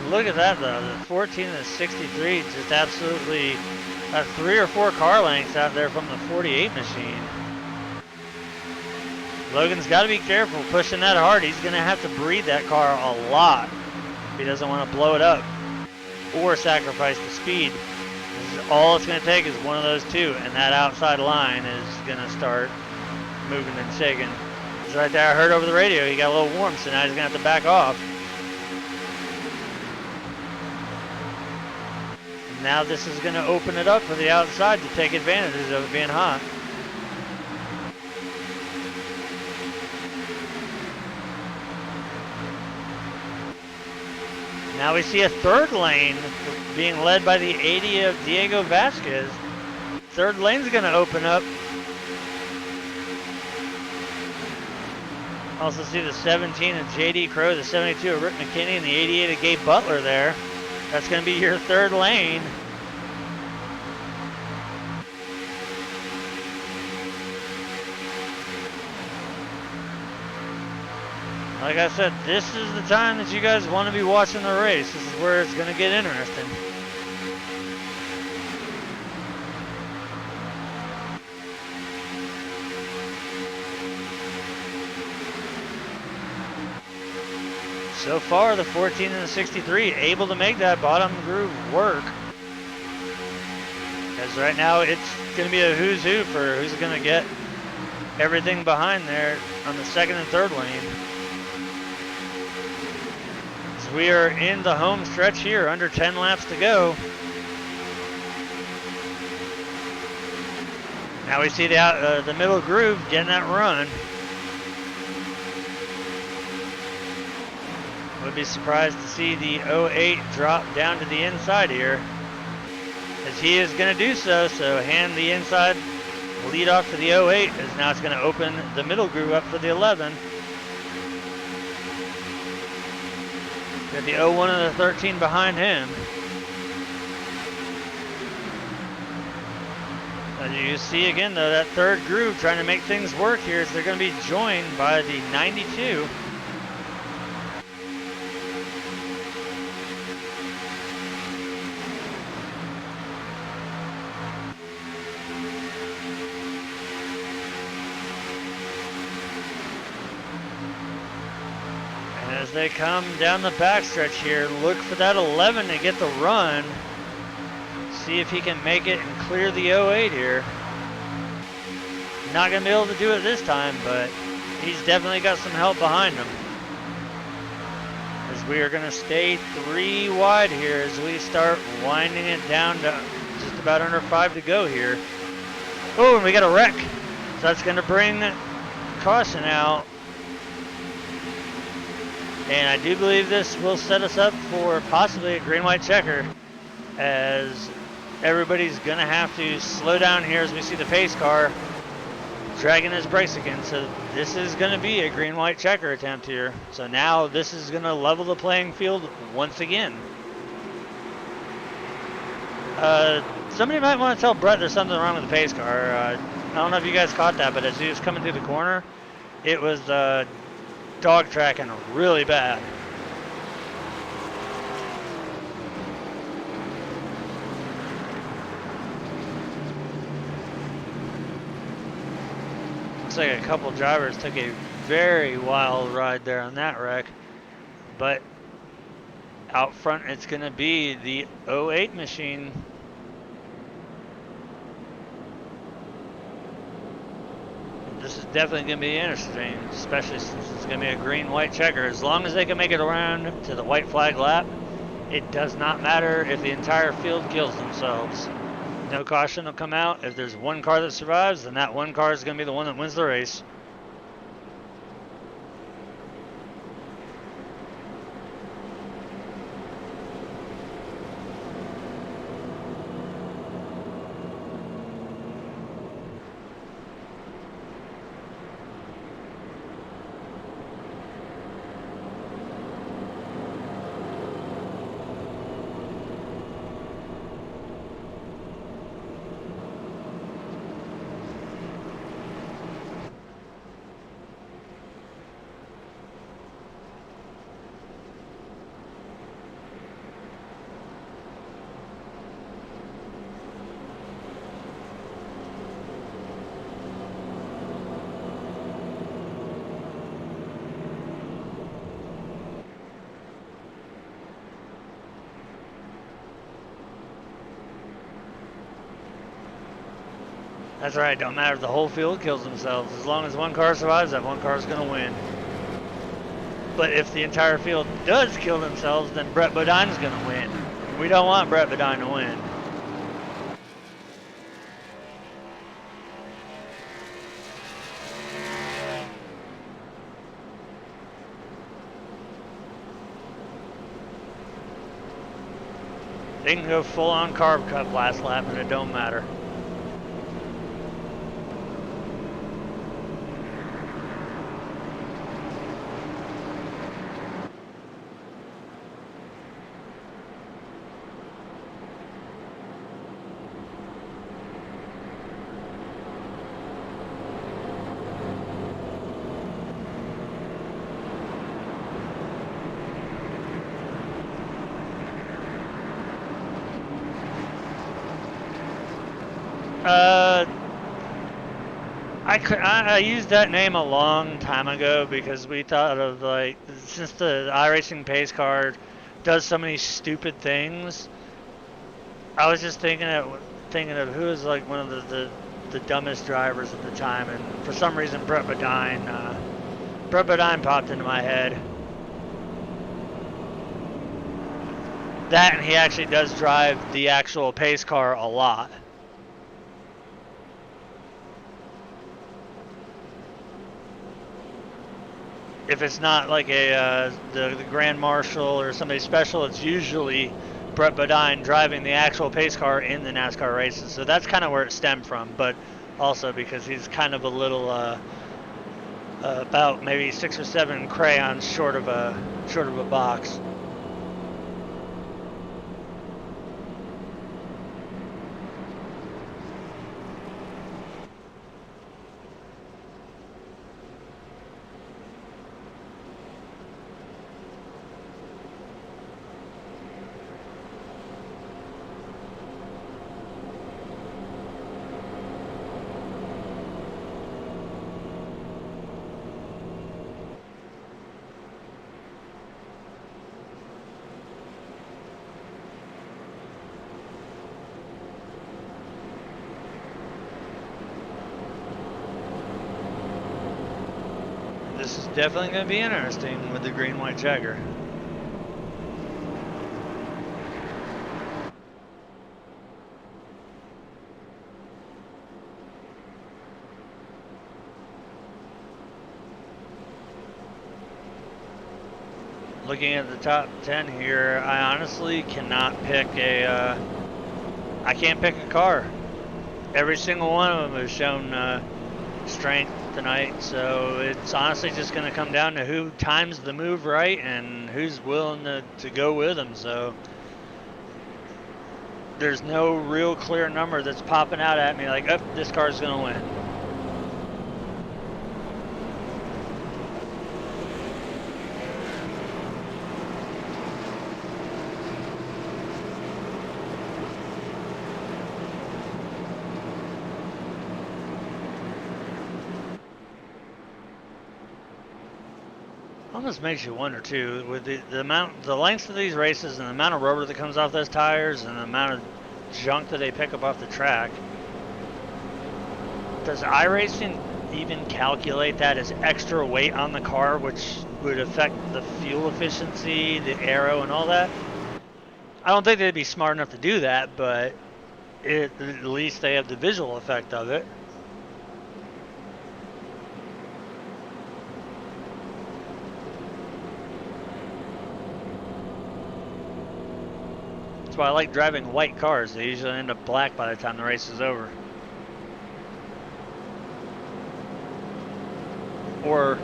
Speaker 1: Look at that though, the 14 and the 63 just absolutely have 3 or 4 car lengths out there from the 48 machine. Logan's got to be careful pushing that hard. He's going to have to breathe that car a lot if he doesn't want to blow it up or sacrifice the speed. All it's going to take is one of those two, and that outside line is going to start moving and shaking. It's right there, I heard over the radio, he got a little warm, so now he's going to have to back off. Now this is going to open it up for the outside to take advantage of it being hot. Now we see a third lane being led by the 80 of Diego Vasquez. Third lane's going to open up. Also see the 17 of JD Crow, the 72 of Rick McKinney, and the 88 of Gabe Butler there. That's going to be your third lane. Like I said, this is the time that you guys want to be watching the race. This is where it's going to get interesting. So far, the 14 and the 63 able to make that bottom groove work. Because right now, it's going to be a who's who for who's going to get everything behind there on the second and third lane. So we are in the home stretch here, under 10 laps to go. Now we see the middle groove getting that run. Would be surprised to see the 08 drop down to the inside here, as he is going to do so. So hand the inside lead off to the 08, as now it's going to open the middle groove up for the 11. Got the 01 and the 13 behind him. You see again though, that third group trying to make things work here is they're going to be joined by the 92. And as they come down the backstretch here, look for that 11 to get the run. See if he can make it and clear the 08 here. Not going to be able to do it this time, but he's definitely got some help behind him. As we are going to stay 3 wide here as we start winding it down to just about under 5 to go here. Oh, and we got a wreck. So that's going to bring caution out. And I do believe this will set us up for possibly a green-white checker, as everybody's going to have to slow down here as we see the pace car dragging his brakes again. So this is going to be a green-white checker attempt here. So now this is going to level the playing field once again. Somebody might want to tell Brett there's something wrong with the pace car. I don't know if you guys caught that, but as he was coming through the corner, it was dog tracking really bad. Looks like a couple drivers took a very wild ride there on that wreck, but out front it's going to be the 08 machine. This is definitely going to be interesting, especially since it's going to be a green-white checker. As long as they can make it around to the white flag lap, it does not matter if the entire field kills themselves. No caution will come out. If there's one car that survives, then that one car is going to be the one that wins the race. That's right, don't matter if the whole field kills themselves. As long as one car survives, that one car is going to win. But if the entire field does kill themselves, then Brett Bodine is going to win. We don't want Brett Bodine to win. They can go full on carb cut last lap and it don't matter. I used that name a long time ago because we thought of, like, since the iRacing pace car does so many stupid things, I was just thinking of who was like one of the dumbest drivers at the time, and for some reason Brett Bodine popped into my head. That, and he actually does drive the actual pace car a lot. If it's not like the Grand Marshal or somebody special, it's usually Brett Bodine driving the actual pace car in the NASCAR races. So that's kind of where it stemmed from, but also because he's kind of a little about maybe 6 or 7 crayons short of a box. definitely going to be interesting with the green-white checker. Looking at the top 10 here, I honestly cannot pick a, I can't pick a car. Every single one of them has shown strength tonight, so it's honestly just going to come down to who times the move right and who's willing to go with them. So there's no real clear number that's popping out at me like, oh, this car's going to win. Almost makes you wonder too, with the lengths of these races and the amount of rubber that comes off those tires and the amount of junk that they pick up off the track. Does iRacing even calculate that as extra weight on the car, which would affect the fuel efficiency, the aero, and all that? I don't think they'd be smart enough to do that, but at least they have the visual effect of it. That's why I like driving white cars. They usually end up black by the time the race is over. Or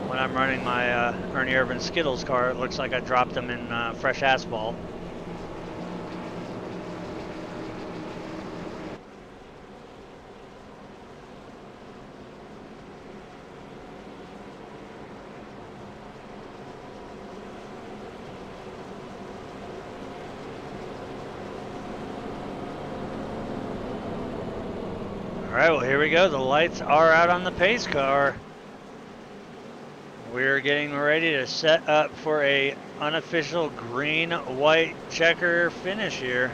Speaker 1: when I'm running my Ernie Irvan Skittles car, it looks like I dropped them in fresh asphalt. Alright, well here we go. The lights are out on the pace car. We're getting ready to set up for a unofficial green-white checker finish here.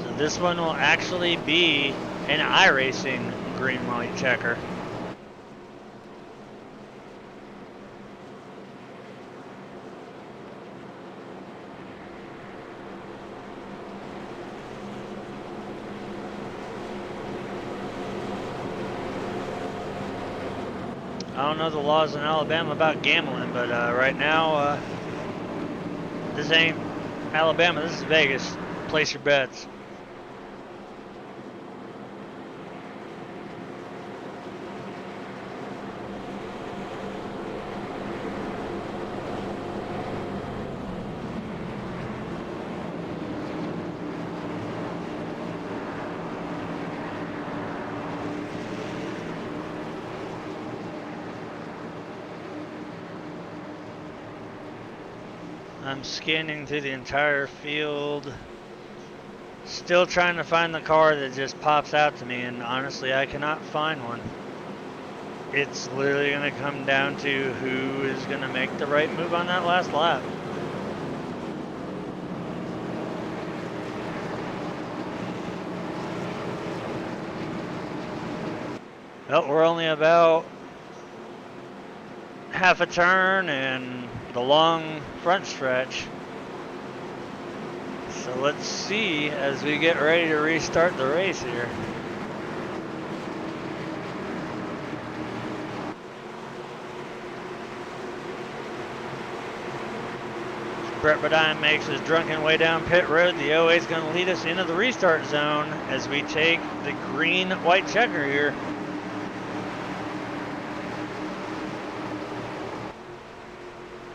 Speaker 1: So this one will actually be an iRacing green-white checker. I don't know the laws in Alabama about gambling, but right now, this ain't Alabama, this is Vegas. Place your bets. I'm scanning through the entire field, still trying to find the car that just pops out to me, and honestly I cannot find one. It's literally going to come down to who is going to make the right move on that last lap. Well, we're only about half a turn and the long front stretch. So let's see as we get ready to restart the race here. Brett Bodine makes his drunken way down pit road. The OA is going to lead us into the restart zone as we take the green-white checker here.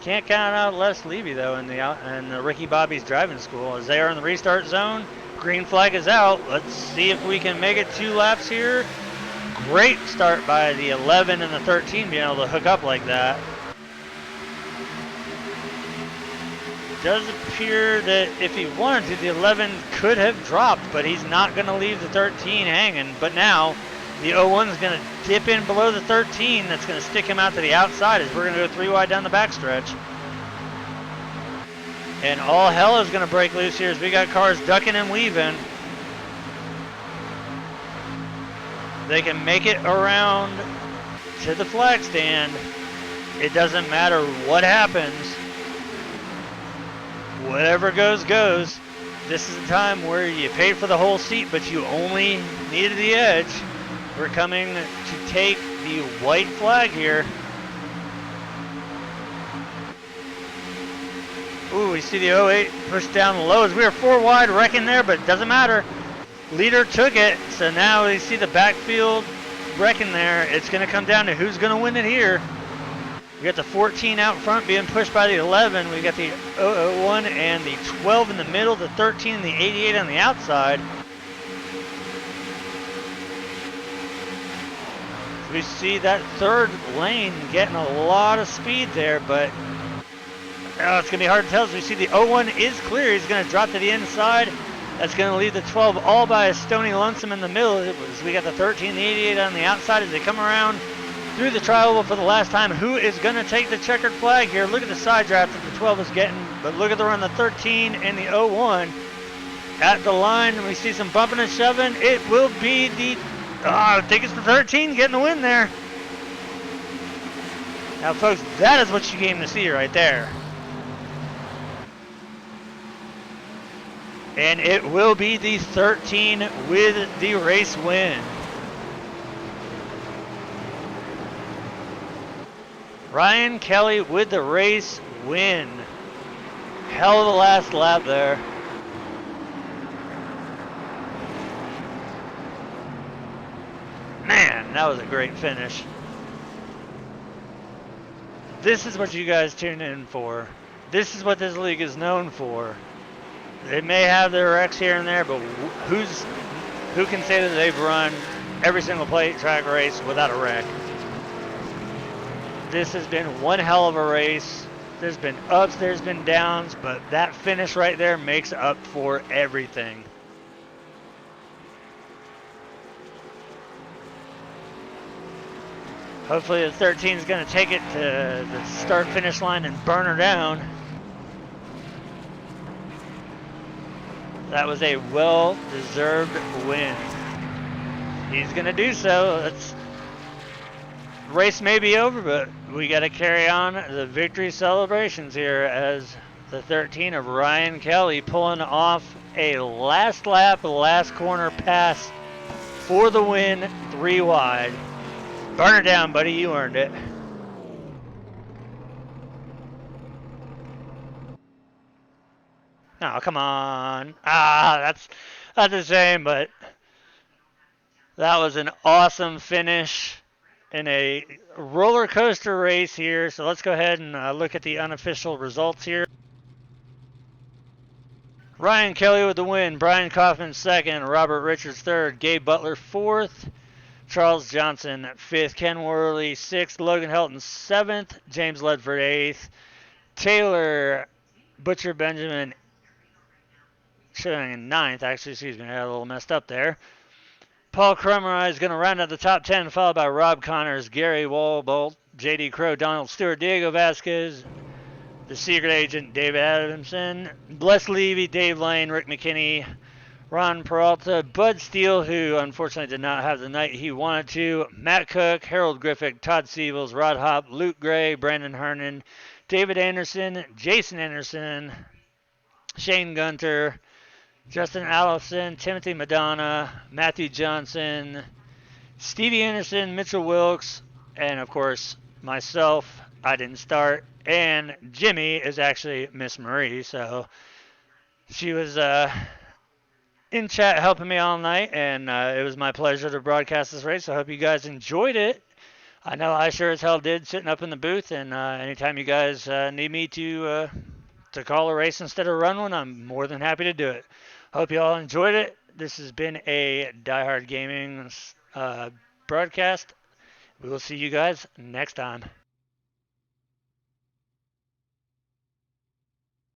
Speaker 1: Can't count out Les Levy though in the Ricky Bobby's driving school as they are in the restart zone. Green flag is out. Let's see if we can make it 2 laps here. Great start by the 11 and the 13 being able to hook up like that. Does appear that if he wanted to, the 11 could have dropped, but he's not going to leave the 13 hanging. But now the 01 is going to dip in below the 13. That's going to stick him out to the outside as we're going to go 3 wide down the backstretch. And all hell is going to break loose here as we got cars ducking and weaving. They can make it around to the flag stand. It doesn't matter what happens. Whatever goes, goes. This is a time where you paid for the whole seat, but you only needed the edge. We're coming to take the white flag here. Ooh, we see the 08 push down low as we were 4 wide, wrecking there, but it doesn't matter. Leader took it, so now we see the backfield wrecking there. It's going to come down to who's going to win it here. We got the 14 out front being pushed by the 11. We got the 001 and the 12 in the middle, the 13 and the 88 on the outside. We see that third lane getting a lot of speed there, but it's going to be hard to tell as we see the 01 is clear. He's going to drop to the inside. That's going to leave the 12 all by a Stony Lonesome in the middle. We got the 13 and the 88 on the outside as they come around through the tri-oval for the last time. Who is going to take the checkered flag here? Look at the side draft that the 12 is getting, but look at the run, the 13 and the 01 at the line. We see some bumping and shoving. It will be the, I think it's the 13 getting the win there. Now, folks, that is what you came to see right there. And it will be the 13 with the race win. Ryan Kelly with the race win. Hell of a last lap there. Man, that was a great finish. This is what you guys tune in for. This is what this league is known for. They may have their wrecks here and there, but who can say that they've run every single plate track race without a wreck? This has been one hell of a race. There's been ups, there's been downs, but that finish right there makes up for everything. Hopefully the 13 is going to take it to the start-finish line and burn her down. That was a well-deserved win. He's going to do so. The race may be over, but we got to carry on the victory celebrations here as the 13 of Ryan Kelly pulling off a last lap, last corner pass for the win, 3 wide. Burn it down, buddy. You earned it. Oh, come on. That's a shame, but that was an awesome finish in a roller coaster race here. So let's go ahead and look at the unofficial results here. Ryan Kelly with the win. Brian Kaufman second. Robert Richards third. Gabe Butler fourth. Charles Johnson fifth. Ken Worley sixth. Logan Helton seventh. James Ledford eighth. Taylor Butcher Benjamin showing in ninth, actually, excuse me, I got a little messed up there. Paul Crummer is going to round out the top 10, followed by Rob Connors, Gary Walbolt, J.D. Crow, Donald Stewart, Diego Vasquez, the secret agent, David Adamson, Bless Levy, Dave Lane, Rick McKinney, Ron Peralta, Bud Steele, who unfortunately did not have the night he wanted to, Matt Cook, Harold Griffith, Todd Siebels, Rod Hopp, Luke Gray, Brandon Hernan, David Anderson, Jason Anderson, Shane Gunter, Justin Allison, Timothy Madonna, Matthew Johnson, Stevie Anderson, Mitchell Wilkes, and of course myself. I didn't start, and Jimmy is actually Miss Marie, so she was in chat helping me all night, and it was my pleasure to broadcast this race. I hope you guys enjoyed it. I know I sure as hell did, sitting up in the booth, and anytime you guys need me to call a race instead of run one, I'm more than happy to do it. Hope you all enjoyed it. This has been a Die Hard Gaming broadcast. We will see you guys next time.